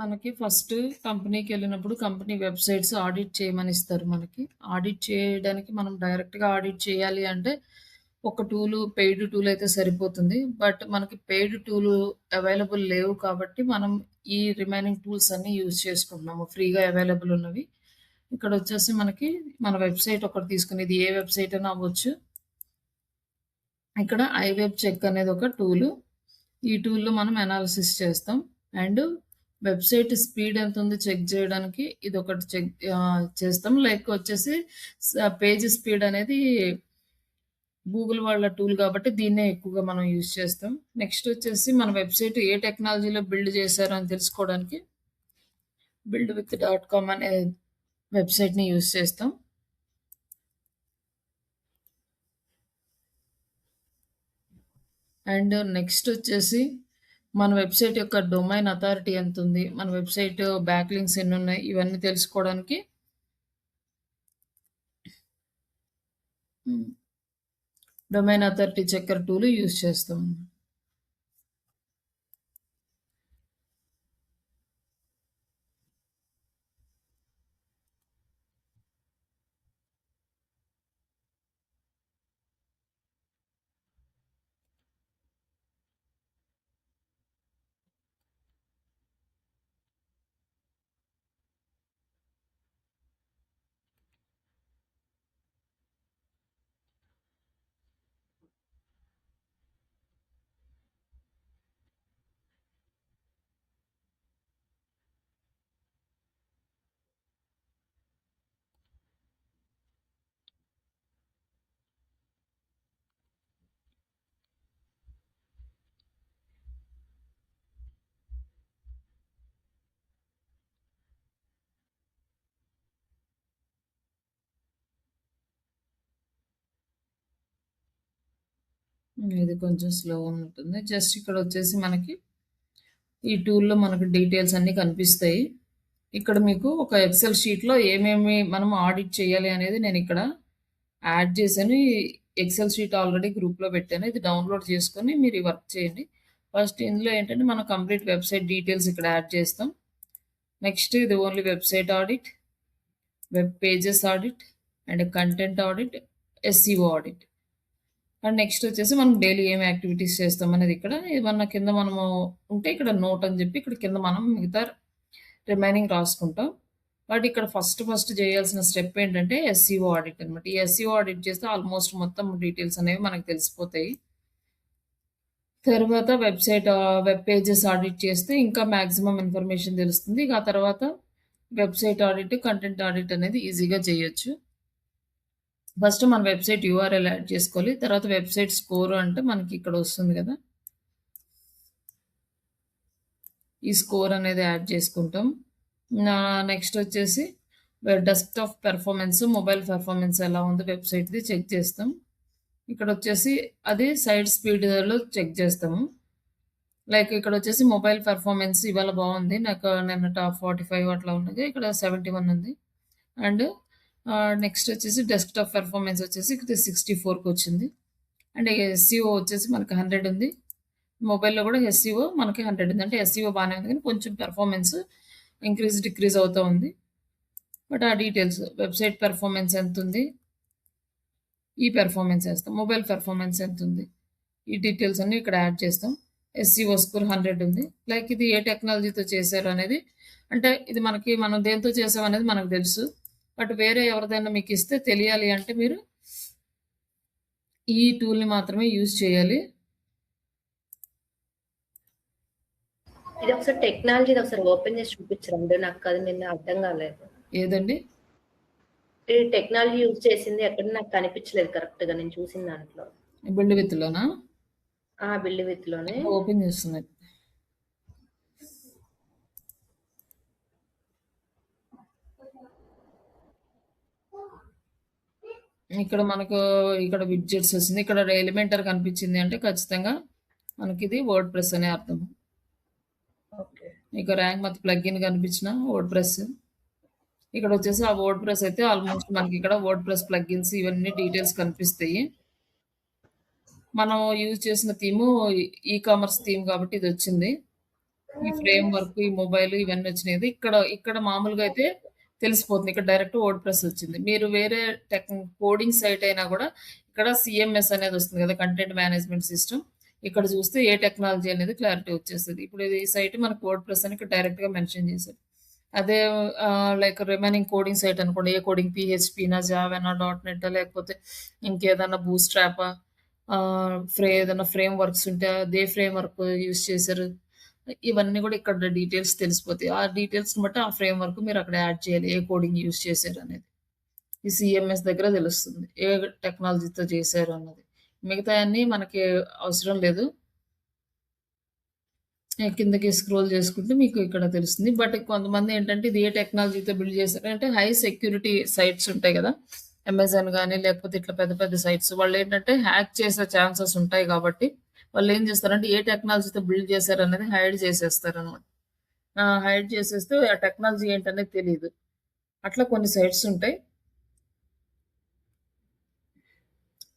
మనకి first కంపెనీకెళ్ళినప్పుడు company websites audit చేయమని ఇస్తారు మనకి. ఆడిట్ చేయడానికి మనం డైరెక్ట్‌గా ఆడిట్ చేయాలి అంటే, ఒక పెయిడ్ టూల్ అయితే సరిపోతుంది. బట్ మనకి పెయిడ్ టూలు అవైలబుల్ లేవు కాబట్టి, మనం ఈ రిమైనింగ్ టూల్స్ అన్నీ యూజ్ చేసుకుంటున్నాము. ఫ్రీగా అవైలబుల్ ఉన్నవి. ఇక్కడొచ్చేసి మనకి మన వెబ్‌సైట్ ఒకటి తీసుకొని, ఇది ఏ వెబ్‌సైట్ అయినా అవ్వచ్చు. ఇక్కడ ఐవెబ్ చెక్ అనేది ఒక టూలు. ఈ టూల్‌లో మనం అనాలిసిస్ చేస్తాం. అండ్ వెబ్‌సైట్ స్పీడ్ ఎంతుంది చెక్ జేయడానికి ఇదొకటి చేస్తాం. లైక్ వచ్చేసి పేజ్ స్పీడ్ అనేది గూగుల్ వాళ్ళ టూల్ కాబట్టి దీన్నే ఎక్కువగా మనం యూజ్ చేస్తాం. నెక్స్ట్ వచ్చేసి మన వెబ్‌సైట్ ఏ టెక్నాలజీలో బిల్డ్ చేశారో అని తెలుసుకోవడానికి buildwith.com అనే వెబ్‌సైట్‌ని యూజ్ చేస్తాం. అండ్ నెక్స్ట్ వచ్చేసి మన వెబ్‌సైట్ యొక్క డొమైన్ అథారిటీ ఎంతుంది? మన వెబ్‌సైట్ బ్యాక్ లింక్స్ ఎన్నున్నాయి? ఇవన్నీ తెలుసుకోవడానికి డొమైన్ అథారిటీ చెక్కర్ టూల్ యూజ్ చేస్తాం. ఇది కొంచెం స్లోగా ఉంటుంది. జస్ట్ ఇక్కడ వచ్చేసి మనకి ఈ టూల్‌లో మనకు డీటెయిల్స్ అన్నీ కనిపిస్తాయి. ఇక్కడ మీకు ఒక ఎక్సెల్ షీట్‌లో ఏమేమి మనం ఆడిట్ చేయాలి అనేది నేనిక్కడ యాడ్ చేశాను. ఈ ఎక్సెల్ షీట్ ఆల్రెడీ గ్రూప్‌లో పెట్టాను. ఇది డౌన్‌లోడ్ చేసుకొని మీరు ఈ వర్క్ చేయండి. ఫస్ట్ ఇందులో ఏంటంటే మనం కంప్లీట్ వెబ్‌సైట్ డీటెయిల్స్ ఇక్కడ యాడ్ చేస్తాం. నెక్స్ట్ ఇది only website audit, web pages audit and content audit, SCO audit. And next వచ్చేసి మనం డైలీ ఏం యాక్టివిటీస్ చేస్తాం అనేది ఇక్కడ ఏమన్నా కింద మనము ఉంటే ఇక్కడ నోట్ అని చెప్పి ఇక్కడ కింద మనం మిగతా రిమైనింగ్ రాసుకుంటాం. బట్ ఇక్కడ ఫస్ట్ చేయాల్సిన స్టెప్ ఏంటంటే ఎస్‌సిఓ ఆడిట్ అనమాట. ఈ ఎస్‌సిఓ ఆడిట్ చేస్తే ఆల్మోస్ట్ మొత్తం డీటెయిల్స్ అనేవి మనకు తెలిసిపోతాయి. తర్వాత వెబ్ పేజెస్ ఆడిట్ చేస్తే ఇంకా మాక్సిమం ఇన్ఫర్మేషన్ తెలుస్తుంది. ఇక ఆ తర్వాత వెబ్‌సైట్ ఆడిట్, కంటెంట్ ఆడిట్ అనేది ఈజీగా చేయొచ్చు. ఫస్ట్ మన వెబ్‌సైట్ యూఆర్ఎల్ యాడ్ చేసుకోవాలి. తర్వాత వెబ్‌సైట్ స్కోర్ అంటే మనకి ఇక్కడ వస్తుంది కదా! ఈ స్కోర్ అనేది యాడ్ చేసుకుంటాం. నెక్స్ట్ వచ్చేసి డెస్క్‌టాప్ పెర్ఫార్మెన్స్, మొబైల్ పెర్ఫార్మెన్స్ ఎలా ఉందో వెబ్‌సైట్‌ది చెక్ చేస్తాం. ఇక్కడ వచ్చేసి అది సైట్ స్పీడ్‌లో చెక్ చేస్తాము. లైక్ ఇక్కడ వచ్చేసి మొబైల్ పెర్ఫార్మెన్స్ ఇవాళ బాగుంది. నాకు నిన్నట 45 అట్లా ఉన్నది. ఇక్కడ 71 ఉంది. అండ్ నెక్స్ట్ వచ్చేసి డెస్క్‌టాప్ పెర్ఫార్మెన్స్ వచ్చేసి ఇక్కడ 64కి వచ్చింది. అండ్ ఎస్‌సిఓ వచ్చేసి మనకి 100 ఉంది. మొబైల్‌లో కూడా ఎస్‌సిఓ మనకి 100 ఉంది. అంటే ఎస్‌సిఓ బానే ఉంది కానీ కొంచెం పెర్ఫార్మెన్స్ ఇంక్రీజ్, డిక్రీజ్ అవుతా ఉంది. బట్ ఆ డీటెయిల్స్ వెబ్‌సైట్ పెర్ఫార్మెన్స్ ఎంతుంది? ఈ పెర్ఫార్మెన్స్ ఏస్తాం. మొబైల్ పెర్ఫార్మెన్స్ ఎంతుంది? ఈ డీటెయిల్స్ అన్నీ ఇక్కడ యాడ్ చేస్తాం. ఎస్‌సిఓ స్కోర్ 100 ఉంది. లైక్ ఇది ఏ టెక్నాలజీతో చేశారు అనేది అంటే ఇది మనం దేనితో చేసామనేది మనకు తెలుసు. బట్ వేరే ఎవరిదైనా మీకిస్తే తెలియాలి అంటే మీరు ఈ టూల్‌ని మాత్రమే యూజ్ చేయాలి. ఇది ఒకసారి టెక్నాలజీది ఒకసారి ఓపెన్ చేసి చూపించరండి. నాకు అది నిన్న అర్థం కాలేదు. ఏదండి? ఈ టెక్నాలజీ యూజ్ చేసింది ఎక్కడ నాకు కనిపించలేదు కరెక్ట్‌గా నేను చూసిన దాంట్లో. బిల్డ్ విత్‌లోనా? బిల్డ్ విత్‌లోనే. ఓపెన్ చేస్తున్నా. ఇక్కడ మనకు ఇక్కడ విడ్జెట్స్ వస్తుంది. ఇక్కడ ఎలిమెంటర్ కనిపించింది అంటే ఖచ్చితంగా మనకిది వర్డ్ ప్రెస్ అనే అర్థం. ఓకే. ఇక ర్యాంక్ మత్ ప్లగిన్ కనిపించిన వర్డ్ ప్రెస్. ఇక్కడ వచ్చేసి ఆ వర్డ్ ప్రెస్ అయితే ఆల్మోస్ట్ మనకి ఇక్కడ వర్డ్ ప్రెస్ ప్లగిన్స్ ఇవన్నీ డీటెయిల్స్ కనిపిస్తాయి. మనం యూజ్ చేసిన థీము ఈ కామర్స్ థీమ్ కాబట్టి ఇది వచ్చింది. ఈ ఫ్రేమ్ వర్క్, ఈ మొబైల్ ఇవన్నీ వచ్చినాయి. ఇక్కడ మామూలుగా అయితే తెలిసిపోతుంది. ఇక్కడ డైరెక్ట్ వర్డ్‌ప్రెస్ వచ్చింది. మీరు వేరే టెక్ కోడింగ్ సైట్ అయినా గూడా ఇక్కడ సీఎంఎస్ అనేది వస్తుంది కదా! Content management system. ఇక్కడ చూస్తే ఏ టెక్నాలజీ అనేది క్లారిటీ వచ్చేస్తది. ఇప్పుడు ఈ సైట్ మనకు వర్డ్‌ప్రెస్ అని ఇక్కడ డైరెక్ట్‌గా మెన్షన్ చేశారు. అదే లైక్ రిమైనింగ్ కోడింగ్ సైట్ అనుకోండి. ఏ కోడింగ్ పీహెచ్‌పీనా, జావానా, డాట్ నెట్టా లేకపోతే ఇంకేదన్నా బూట్‌స్ట్రాపా ఏదైనా ఫ్రేమ్ వర్క్స్ ఉంటే అదే ఫ్రేమ్ వర్క్ యూజ్ చేశారు. ఇవన్నీ గూడా ఇక్కడ డీటెయిల్స్ తెలిసిపోతాయి. ఆ డీటెయిల్స్‌ని బట్టి ఆ ఫ్రేమ్ వర్క్ మీరు అక్కడ యాడ్ చేయాలి. ఏ కోడింగ్ యూజ్ చేశారనేది. ఈ సీఎంఎస్ దగ్గర తెలుస్తుంది. ఏ టెక్నాలజీతో చేశారు అన్నది. మిగతాయన్నీ మనకి అవసరం లేదు. కిందకి స్క్రోల్ చేసుకుంటే మీకు ఇక్కడ తెలుస్తుంది. బట్ కొంతమంది ఏంటంటే ఇది ఏ టెక్నాలజీతో బిల్డ్ చేశారంటే హై సెక్యూరిటీ సైట్స్ ఉంటాయి గదా! అమెజాన్ గాని లేకపోతే ఇట్లా పెద్ద పెద్ద సైట్స్ వాళ్ళేంటంటే హ్యాక్ చేసే ఛాన్సెస్ ఉంటాయి కాబట్టి వాళ్ళేం చేస్తారంటే ఏ టెక్నాలజీతో బిల్డ్ చేశారనేది హైడ్ చేసేస్తారనమాట. హైడ్ చేసేస్తే ఆ టెక్నాలజీ ఏంటనేది తెలీదు. అట్లా కొన్ని సైట్స్ ఉంటాయి.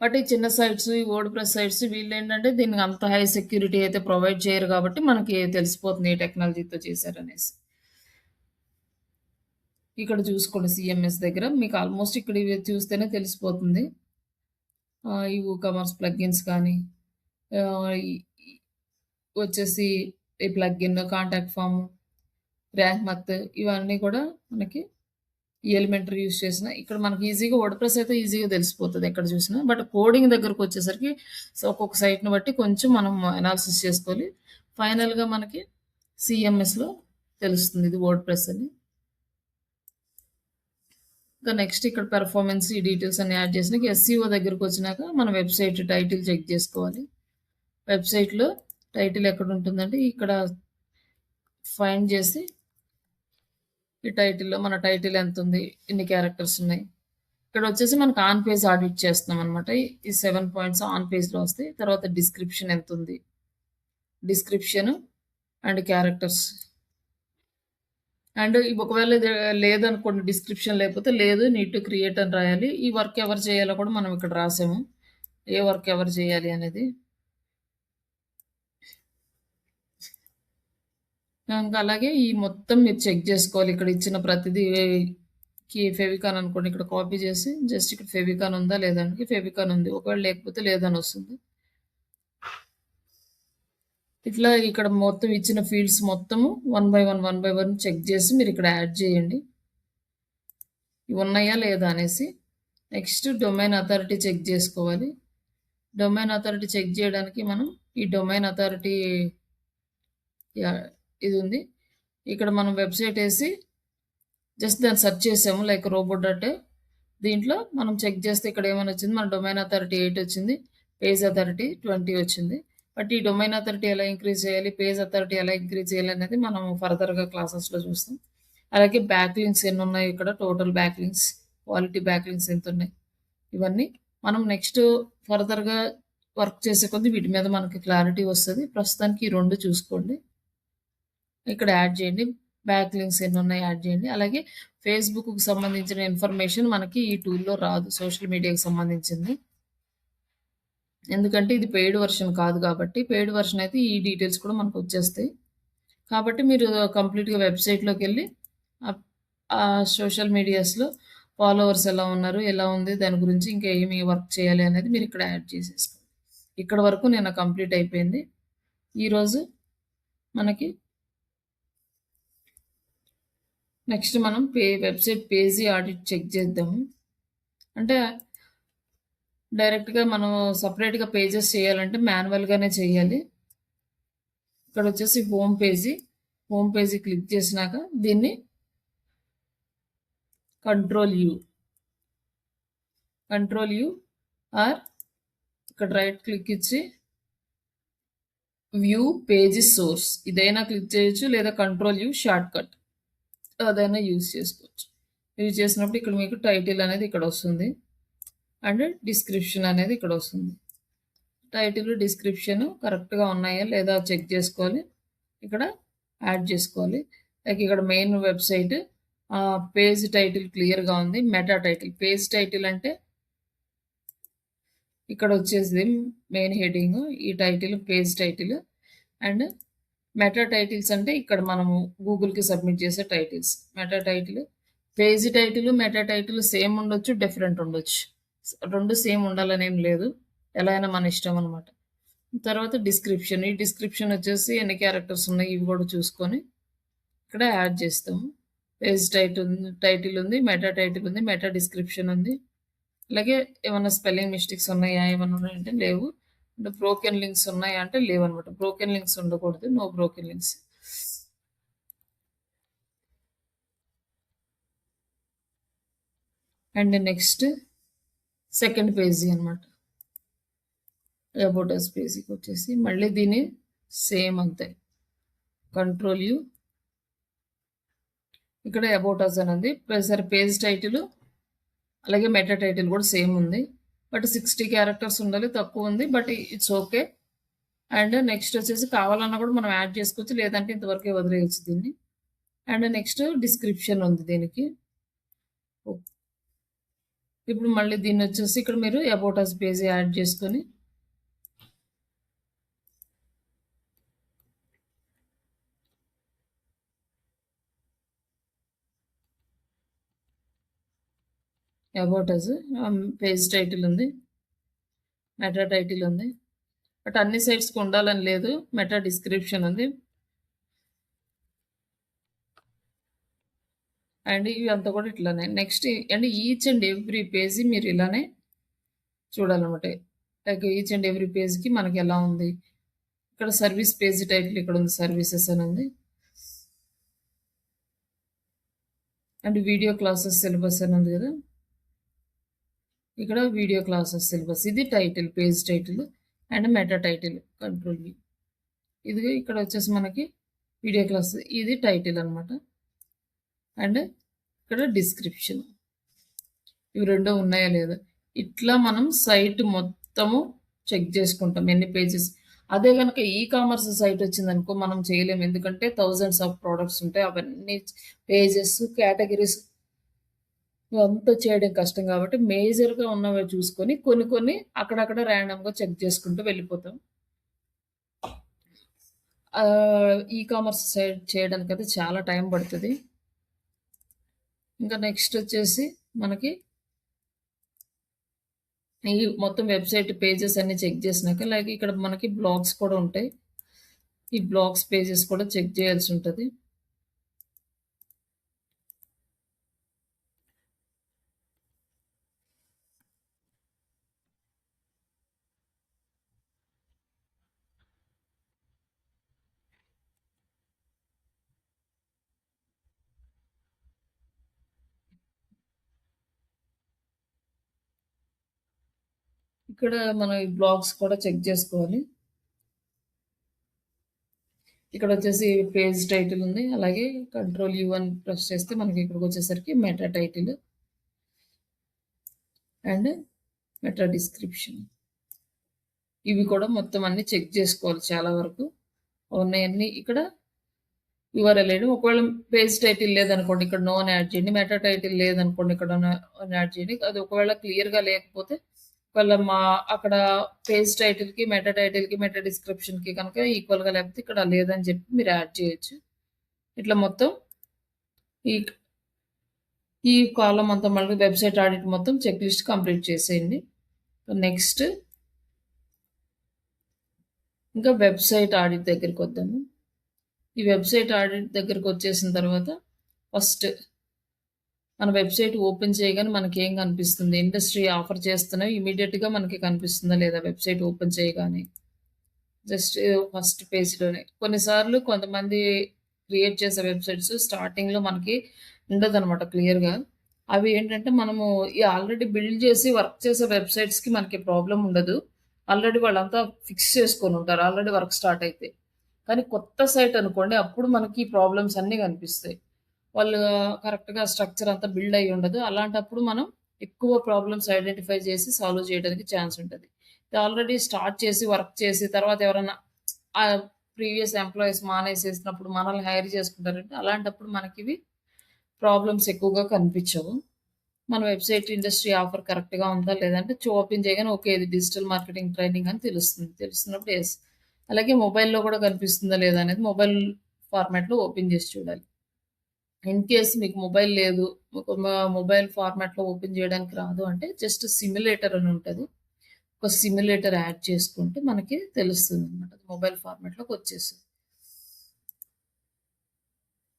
బట్ ఈ చిన్న సైట్స్, ఈ వర్డ్‌ప్రెస్ సైట్స్ వీళ్ళేంటంటే దీనికి అంత హై సెక్యూరిటీ అయితే ప్రొవైడ్ చేయరు కాబట్టి మనకి తెలిసిపోతుంది ఏ టెక్నాలజీతో చేశారనేసి. ఇక్కడ చూసుకోండి సీఎంఎస్ దగ్గర మీకు ఆల్మోస్ట్ ఇక్కడ ఇవి చూస్తేనే తెలిసిపోతుంది. ఈ వూకామర్స్ ప్లగిన్స్ కానీ ఈ వచ్చేసి ఈ ప్లగిన్, కాంటాక్ట్ ఫార్మ్, ర్యాంక్ మత్ ఇవన్నీ కూడా మనకి ఈ ఎలిమెంటరీ యూజ్ చేసిన ఇక్కడ మనకి ఈజీగా వర్డ్‌ప్రెస్ అయితే ఈజీగా తెలిసిపోతది ఎక్కడ చూసినా. బట్ కోడింగ్ దగ్గరకొచ్చేసరికి ఒక్కొక్క సైట్‌ని బట్టి కొంచెం మనం అనాలిసిస్ చేసుకోవాలి. ఫైనల్‌గా మనకి సీఎంఎస్‌లో తెలుస్తుంది ఇది వర్డ్‌ప్రెస్ అని. ఇంకా నెక్స్ట్ ఇక్కడ పెర్ఫార్మన్స్ ఈ డీటెయిల్స్ అన్ని యాడ్ చేసినాక ఎస్సీఓ దగ్గరకొచ్చినాక మన వెబ్‌సైట్ టైటిల్ చెక్ చేసుకోవాలి. వెబ్‌సైట్‌లో టైటిల్ ఎక్కడుంటుందంటే ఇక్కడ ఫైండ్ చేసి ఈ టైటిల్‌లో మన టైటిల్ ఎంతుంది? ఎన్ని క్యారెక్టర్స్ ఉన్నాయి? ఇక్కడొచ్చేసి మనకు ఆన్ పేజ్ ఆడిట్ చేస్తున్నామనమాట. ఈ 7 పాయింట్స్ ఆన్ పేజ్‌లో వస్తాయి. తర్వాత డిస్క్రిప్షన్ ఎంతుంది? Description and characters. అండ్ ఒకవేళ ఇది లేదనుకోండి డిస్క్రిప్షన్ లేకపోతే లేదు నీడ్ టు క్రియేట్ అని రాయాలి. ఈ వర్క్ ఎవరు చేయాలో కూడా మనం ఇక్కడ రాసాము. ఏ వర్క్ ఎవరు చేయాలి అనేది. ఇంకా అలాగే ఈ మొత్తం మీరు చెక్ చేసుకోవాలి. ఇక్కడ ఇచ్చిన ప్రతిదీ ఫెవికాన్ అనుకోండి ఇక్కడ కాపీ చేసి జస్ట్ ఇక్కడ ఫెవికాన్ ఉందా లేదా అని ఫెవికాన్ ఉంది. ఒకవేళ లేకపోతే లేదని వస్తుంది. ఇట్లా ఇక్కడ మొత్తం ఇచ్చిన ఫీల్డ్స్ మొత్తము 1 బై 1 చెక్ చేసి మీరు ఇక్కడ యాడ్ చేయండి. ఇవి ఉన్నాయా లేదా అనేసి. నెక్స్ట్ డొమైన్ అథారిటీ చెక్ చేసుకోవాలి. డొమైన్ అథారిటీ చెక్ చేయడానికి మనం ఈ డొమైన్ అథారిటీ ఇది ఉంది. ఇక్కడ మనం వెబ్సైట్ వేసి జస్ట్ దాన్ని సెర్చ్ చేసాము లైక్ రోబోట్. దీంట్లో మనం చెక్ చేస్తే ఇక్కడ ఏమని వచ్చింది మన డొమైన్ అథారిటీ 8 వచ్చింది, పేజ్ అథారిటీ 20 వచ్చింది. బట్ ఈ డొమైన్ అథారిటీ ఎలా ఇంక్రీజ్ చేయాలి, పేజ్ అథారిటీ ఎలా ఇంక్రీజ్ చేయాలి అనేది మనం ఫర్దర్గా క్లాసెస్లో చూస్తాం. అలాగే బ్యాక్ లింక్స్ ఎన్ని ఉన్నాయి ఇక్కడ total back links, quality back links ఎంత ఉన్నాయి ఇవన్నీ మనం నెక్స్ట్ ఫర్దర్గా వర్క్ చేసే కొద్దీ వీటి మీద మనకి క్లారిటీ వస్తుంది. ప్రస్తుతానికి ఈ 2 చూసుకోండి. ఇక్కడ యాడ్ చేయండి. బ్యాక్ లింక్స్ ఎన్ని ఉన్నాయి యాడ్ చేయండి. అలాగే ఫేస్బుక్‌కి సంబంధించిన ఇన్ఫర్మేషన్ మనకి ఈ టూల్‌లో రాదు. సోషల్ మీడియాకి సంబంధించింది. ఎందుకంటే ఇది పెయిడ్ వర్షన్ కాదు కాబట్టి. పెయిడ్ వర్షన్ అయితే ఈ డీటెయిల్స్ కూడా మనకు వచ్చేస్తాయి. కాబట్టి మీరు కంప్లీట్‌గా వెబ్‌సైట్‌లోకెళ్ళి సోషల్ మీడియాస్‌లో ఫాలోవర్స్ ఎలా ఉన్నారు, ఎలా ఉంది దాని గురించి ఇంకా ఏమి వర్క్ చేయాలి అనేది మీరు ఇక్కడ యాడ్ చేసేసుకోండి. ఇక్కడ వరకు నేను కంప్లీట్ అయిపోయింది. ఈరోజు మనకి నెక్స్ట్ మనం వెబ్సైట్ పేజీ ఆడిట్ చెక్ చేద్దాము. అంటే డైరెక్ట్‌గా మనం సెపరేట్‌గా పేజెస్ చేయాలంటే మాన్యువల్‌గానే చేయాలి. ఇక్కడ వచ్చేసి హోమ్ పేజీ క్లిక్ చేసినాక దీన్ని కంట్రోల్ యూ ఆర్ ఇక్కడ రైట్ క్లిక్ ఇచ్చి వ్యూ పేజీ సోర్స్ ఇదైనా క్లిక్ చేయొచ్చు లేదా కంట్రోల్ యూ షార్ట్ కట్ అదైనా యూజ్ చేసుకోవచ్చు. యూజ్ చేసినప్పుడు ఇక్కడ మీకు టైటిల్ అనేది ఇక్కడ వస్తుంది అండ్ డిస్క్రిప్షన్ అనేది ఇక్కడ వస్తుంది. టైటిల్ డిస్క్రిప్షన్ కరెక్ట్గా ఉన్నాయా లేదా చెక్ చేసుకోవాలి. ఇక్కడ యాడ్ చేసుకోవాలి. లైక్ ఇక్కడ మెయిన్ వెబ్సైట్ పేజ్ టైటిల్ క్లియర్గా ఉంది. మెటా టైటిల్ పేజ్ టైటిల్ అంటే ఇక్కడ వచ్చేసి మెయిన్ హెడింగ్ ఈ title page title and meta titles అంటే ఇక్కడ మనము గూగుల్‌కి సబ్మిట్ చేసే titles. Meta title, page title, meta title same ఉండొచ్చు, డిఫరెంట్ ఉండొచ్చు. 2 సేమ్ ఉండాలనేం లేదు. ఎలా అయినా మన ఇష్టం అనమాట. తర్వాత డిస్క్రిప్షన్. ఈ డిస్క్రిప్షన్ వచ్చేసి ఎన్ని క్యారెక్టర్స్ ఉన్నాయి ఇవి కూడా చూసుకొని ఇక్కడ యాడ్ చేస్తాము. పేజ్ టైటిల్ ఉంది, మెటా టైటిల్ ఉంది, మెటా డిస్క్రిప్షన్ ఉంది. అలాగే ఏమన్నా స్పెల్లింగ్ మిస్టేక్స్ ఉన్నాయా? ఏమన్నా ఉన్నాయంటే లేవు. అంటే బ్రోకెన్ లింక్స్ ఉన్నాయా అంటే లేవనమాట. బ్రోకెన్ లింక్స్ ఉండకూడదు. No broken links. And next second పేజీ అనమాట. అబౌట్ అస్ పేజీకి వచ్చేసి మళ్ళీ దీన్ని సేమ్ అంతే. Control U. ఇక్కడ అబౌట్ అస్ అని ఉంది. సరే పేజ్ టైటిల్ అలాగే మెటా టైటిల్ కూడా సేమ్ ఉంది. బట్ 60 క్యారెక్టర్స్ ఉండాలి. తక్కువ ఉంది. But it's okay. And next వచ్చేసి కావాలన్నా కూడా మనం యాడ్ చేసుకోవచ్చు. లేదంటే ఇంతవరకే వదిలేయచ్చు దీన్ని. అండ్ నెక్స్ట్ డిస్క్రిప్షన్ ఉంది దీనికి. ఇప్పుడు మళ్ళీ దీన్ని వచ్చేసి ఇక్కడ మీరు అబౌట్ అస్ పేజ్ యాడ్ చేసుకొని అబౌట్ అస్ పేజ్ టైటిల్ ఉంది, మెటా టైటిల్ ఉంది. బట్ అన్ని సైట్స్కి ఉండాలని లేదు. మెటా డిస్క్రిప్షన్ ఉంది. అండ్ ఇవి అంతా కూడా ఇట్లానే. Next and each and every page మీరు ఇలానే చూడాలన్నమాట. లైక్ ఈచ్ అండ్ ఎవ్రీ పేజ్కి మనకి ఎలా ఉంది. ఇక్కడ సర్వీస్ పేజ్ టైటిల్ ఇక్కడ ఉంది, సర్వీసెస్ అని ఉంది. అండ్ వీడియో క్లాసెస్ సిలబస్ అని ఉంది కదా, ఇక్కడ వీడియో క్లాసెస్ సిలబస్. ఇది title, page title and meta title. Control V. ఇది ఇక్కడ వచ్చేసి మనకి వీడియో క్లాస్, ఇది టైటిల్ అనమాట. అండ్ ఇక్కడ డిస్క్రిప్షన్. ఇవి రెండో ఉన్నాయా లేదా. ఇట్లా మనం సైట్ మొత్తము చెక్ చేసుకుంటాం ఎన్ని పేజెస్. అదే కనుక ఈ కామర్స్ సైట్ వచ్చిందనుకో మనం చేయలేము. ఎందుకంటే థౌజండ్స్ ఆఫ్ ప్రోడక్ట్స్ ఉంటాయి. అవన్నీ పేజెస్, కేటగిరీస్ అంతా చేయడం కష్టం కాబట్టి మేజర్గా ఉన్నవి చూసుకొని కొన్ని అక్కడక్కడ ర్యాండమ్గా చెక్ చేసుకుంటూ వెళ్ళిపోతాం. ఈ కామర్స్ సైట్ చేయడానికి అయితే చాలా టైం పడుతుంది. ఇంకా నెక్స్ట్ వచ్చేసి మనకి ఈ మొత్తం వెబ్సైట్ పేజెస్ అన్ని చెక్ చేసినాక లైక్ ఇక్కడ మనకి బ్లాగ్స్ కూడా ఉంటాయి. ఈ బ్లాగ్స్ పేజెస్ కూడా చెక్ చేయాల్సి ఉంటుంది. ఇక్కడ మనం ఈ బ్లాగ్స్ కూడా చెక్ చేసుకోవాలి. ఇక్కడ వచ్చేసి పేజ్ టైటిల్ ఉంది. అలాగే కంట్రోల్ యూ అని ప్రెస్ చేస్తే మనకి ఇక్కడికి వచ్చేసరికి meta title and meta description. ఇవి కూడా మొత్తం అన్ని చెక్ చేసుకోవాలి. చాలా వరకు ఉన్నాయన్నీ ఇక్కడ యూఆర్ఎల్ ఐడి. ఒకవేళ పేజ్ టైటిల్ లేదనుకోండి ఇక్కడ నో అని యాడ్ చేయండి. మెటా టైటిల్ లేదనుకోండి ఇక్కడ యాడ్ చేయండి. అది ఒకవేళ క్లియర్గా లేకపోతే ఒకవేళ అక్కడ పేజ్ టైటిల్కి, మెటా టైటిల్కి, మెటా డిస్క్రిప్షన్కి కనుక ఈక్వల్గా లేకపోతే ఇక్కడ లేదని చెప్పి మీరు యాడ్ చేయొచ్చు. ఇట్లా మొత్తం ఈ కాలం అంతా మళ్ళీ వెబ్సైట్ ఆడిట్ మొత్తం చెక్ లిస్ట్ కంప్లీట్ చేసేయండి. నెక్స్ట్ ఇంకా వెబ్సైట్ ఆడిట్ దగ్గరికి వద్దాము. ఈ వెబ్సైట్ ఆడిట్ దగ్గరికి వచ్చేసిన తర్వాత ఫస్ట్ మన వెబ్సైట్ ఓపెన్ చేయగానే మనకి ఏం కనిపిస్తుంది, ఇండస్ట్రీ ఆఫర్ చేస్తున్నాయి ఇమీడియట్గా మనకి కనిపిస్తుందా లేదా వెబ్సైట్ ఓపెన్ చేయగానే. జస్ట్ ఫస్ట్ పేజ్లోనే కొన్నిసార్లు కొంతమంది క్రియేట్ చేసే వెబ్సైట్స్ స్టార్టింగ్లో మనకి ఉండదు అనమాట క్లియర్గా. అవి ఏంటంటే మనము ఈ ఆల్రెడీ బిల్డ్ చేసి వర్క్ చేసే వెబ్సైట్స్కి మనకి ప్రాబ్లం ఉండదు. ఆల్రెడీ వాళ్ళంతా ఫిక్స్ చేసుకొని ఉంటారు ఆల్రెడీ వర్క్ స్టార్ట్ అయితే. కానీ కొత్త సైట్ అనుకోండి అప్పుడు మనకి ప్రాబ్లమ్స్ అన్నీ కనిపిస్తాయి. వాళ్ళు కరెక్ట్గా స్ట్రక్చర్ అంతా బిల్డ్ అయ్యి ఉండదు. అలాంటప్పుడు మనం ఎక్కువ ప్రాబ్లమ్స్ ఐడెంటిఫై చేసి సాల్వ్ చేయడానికి ఛాన్స్ ఉంటుంది. ఆల్రెడీ స్టార్ట్ చేసి వర్క్ చేసి తర్వాత ఎవరైనా ప్రీవియస్ ఎంప్లాయీస్ మానేసేసినప్పుడు మనల్ని హైర్ చేసుకుంటారంటే అలాంటప్పుడు మనకి ఇవి ప్రాబ్లమ్స్ ఎక్కువగా కనిపించవు. మన వెబ్సైట్ ఇండస్ట్రీ ఆఫర్ కరెక్ట్గా ఉందా లేదంటే ఓపెన్ చేయగానే ఓకే ఇది డిజిటల్ మార్కెటింగ్ ట్రైనింగ్ అని తెలుస్తుంది. తెలుస్తున్నప్పుడు ఎస్ అలాగే మొబైల్‌లో కూడా కనిపిస్తుందా లేదా అనేది మొబైల్ ఫార్మాట్‌లో ఓపెన్ చేసి చూడాలి. ఇన్ కేస్ మీకు మొబైల్ లేదు, మొబైల్ ఫార్మాట్‌లో ఓపెన్ చేయడానికి రాదు అంటే జస్ట్ సిమ్యులేటర్ అని ఉంటది. ఒక సిమ్యులేటర్ యాడ్ చేసుకుంటే మనకి తెలుస్తుందనమాట. మొబైల్ ఫార్మాట్‌లోకొచ్చేస్తది.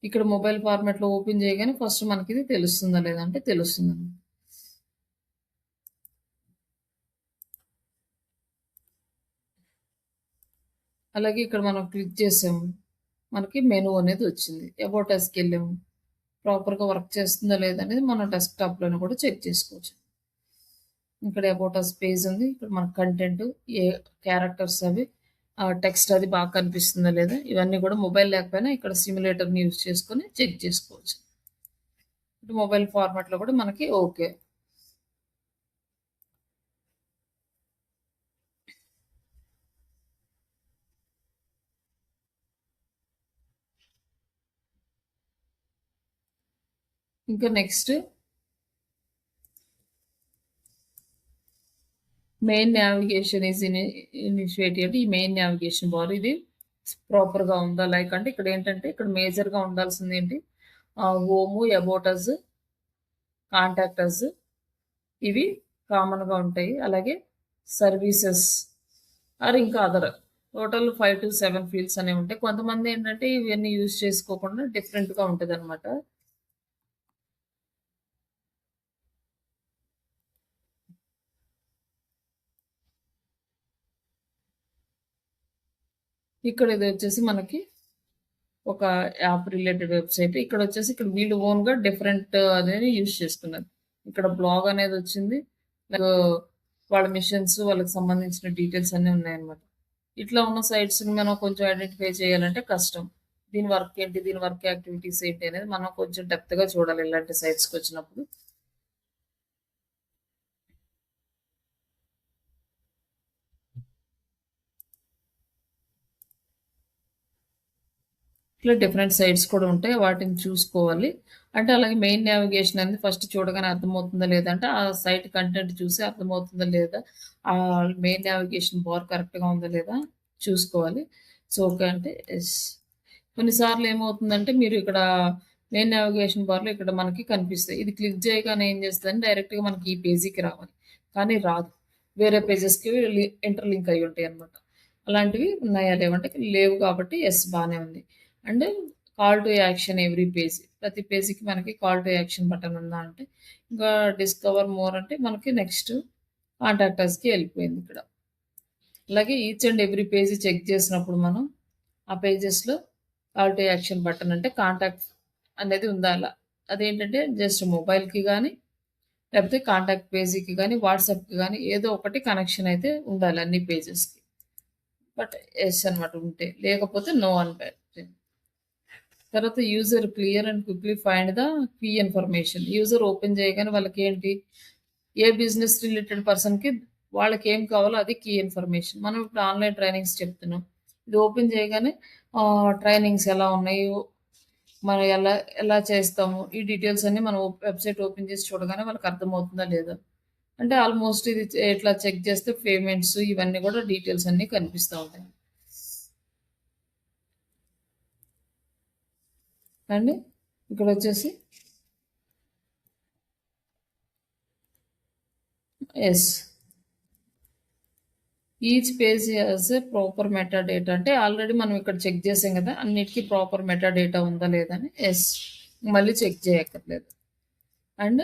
ఇక్కడ మొబైల్ ఫార్మాట్‌లో ఓపెన్ చేయగానే ఫస్ట్ మనకిది తెలుస్తుందా లేదా అంటే తెలుస్తుందనమాట. అలాగే ఇక్కడ మనం క్లిక్ చేసాము. మనకి మెనూ అనేది వచ్చింది. అబౌట్ అస్‌కెళ్ళాము. ప్రాపర్‌గా వర్క్ చేస్తుందా లేదా అనేది మన డెస్క్‌టాప్‌లోనే కూడా చెక్ చేసుకోవచ్చు. ఇక్కడ అబౌట్ అస్ పేజ్ ఉంది. ఇక్కడ మన కంటెంట్, ఏ క్యారెక్టర్స్ అవి టెక్స్ట్ అది బాగా కనిపిస్తుందా లేదా ఇవన్నీ కూడా మొబైల్ లేకపోయినా ఇక్కడ సిమ్యులేటర్‌ని యూజ్ చేసుకొని చెక్ చేసుకోవచ్చు. ఇటు మొబైల్ ఫార్మాట్‌లో కూడా మనకి ఓకే. ఇంకా next main navigation is initiative అంటే ఈ మెయిన్ నావిగేషన్ బార్ ఇది ప్రాపర్‌గా ఉందా? లైక్ అంటే ఇక్కడేంటంటే ఇక్కడ మేజర్‌గా ఉండాల్సిందేంటి home, about us, contact us ఇవి కామన్‌గా ఉంటాయి. అలాగే సర్వీసెస్ ఇంకా అదర్ టోటల్ 5-7 ఫీల్డ్స్ అనేవి ఉంటాయి. కొంతమందేంటంటే ఇవన్నీ యూజ్ చేసుకోకుండా డిఫరెంట్‌గా ఉంటదనమాట. ఇక్కడ ఇది వచ్చేసి మనకి ఒక యాప్ రిలేటెడ్ వెబ్‌సైట్. ఇక్కడొచ్చేసి ఇక్కడ వీళ్ళు ఓన్‌గా డిఫరెంట్ అనేది యూజ్ చేసుకున్నారు. ఇక్కడ బ్లాగ్ అనేది వచ్చింది. లైక్ వాళ్ళ మిషన్స్, వాళ్ళకి సంబంధించిన డీటెయిల్స్ అన్నీ ఉన్నాయన్నమాట. ఇట్లా ఉన్న సైట్స్‌ని మనం కొంచెం ఐడెంటిఫై చేయాలంటే కష్టం. దీని వర్క్ ఏంటి? దీని వర్క్ యాక్టివిటీస్ ఏంటి? అనేది మనం కొంచెం డెప్త్‌గా చూడాలి ఇలాంటి సైట్స్‌కొచ్చినప్పుడు. ఇట్లా డిఫరెంట్ సైట్స్ కూడా ఉంటాయి. వాటిని చూసుకోవాలి. అంటే అలాగే మెయిన్ నావిగేషన్ అనేది ఫస్ట్ చూడగానే అర్థమవుతుందా లేదా అంటే, ఆ సైట్ కంటెంట్ చూసి అర్థమవుతుందా లేదా, మెయిన్ నావిగేషన్ బార్ కరెక్ట్‌గా ఉందా లేదా చూసుకోవాలి. సో, ఓకే అంటే యెస్. కొన్నిసార్లు ఏమవుతుందంటే మీరు ఇక్కడ మెయిన్ నావిగేషన్ బార్‌లో ఇక్కడ మనకి కనిపిస్తాయి. ఇది క్లిక్ చేయగానే ఏం చేస్తదంటే డైరెక్ట్‌గా మనకి ఈ పేజీకి రావాలి. కానీ రాదు. వేరే పేజెస్‌కి ఇంటర్‌లింక్ అయ్యి ఉంటాయన్నమాట. అలాంటివి ఉన్నాయా లేవంటే లేవు కాబట్టి యెస్ బానే ఉంది. And call to action every page. ప్రతి పేజీకి మనకి కాల్ టు యాక్షన్ బటన్ ఉందా అంటే, ఇంకా డిస్కవర్ మోర్ అంటే మనకి నెక్స్ట్ కాంటాక్ట్ అస్‌కి ఎళ్ళిపోయింది ఇక్కడ. అలాగే ఈచ్ అండ్ ఎవ్రీ పేజీ చెక్ చేసినప్పుడు మనం ఆ పేజెస్‌లో కాల్ టు యాక్షన్ బటన్ అంటే కాంటాక్ట్ అనేది ఉండాల. అదేంటంటే జస్ట్ మొబైల్‌కి గానీ, లేకపోతే కాంటాక్ట్ పేజీకి గానీ, వాట్సాప్‌కి గానీ ఏదో ఒకటి కనెక్షన్ అయితే ఉండాలి అన్ని పేజెస్‌కి. బట్ యెస్ అనమాట ఉంటే. లేకపోతే నో అని పెట్టండి. తర్వాత user clear and quickly find the key information. User open చేయగానే వాళ్ళకేంటి, ఏ బిజినెస్ రిలేటెడ్ పర్సన్‌కి వాళ్ళకేం కావాలో అది కీ ఇన్ఫర్మేషన్. మనం ఇప్పుడు ఆన్‌లైన్ ట్రైనింగ్స్ చెప్తున్నాం. ఇది ఓపెన్ చేయగానే ట్రైనింగ్స్ ఎలా ఉన్నాయి, మనం ఎలా ఎలా చేస్తాము, ఈ డీటెయిల్స్ అన్నీ మనం వెబ్‌సైట్ ఓపెన్ చేసి చూడగానే వాళ్ళకి అర్థమవుతుందా లేదా? అంటే ఆల్‌మోస్ట్ ఇది ఇట్లా చెక్ చేస్తే పేమెంట్స్ ఇవన్నీ కూడా డీటెయిల్స్ అన్నీ కనిపిస్తా ఉంటాయి. అండ్ ఇక్కడొచ్చేసి yes. Each page has a proper meta data అంటే ఆల్రెడీ మనం ఇక్కడ చెక్ చేసాం కదా! అన్నిటికి ప్రాపర్ మెటా డేటా ఉందా లేదా అని. యెస్. మళ్ళీ చెక్ చేయక్కర్లేదు. End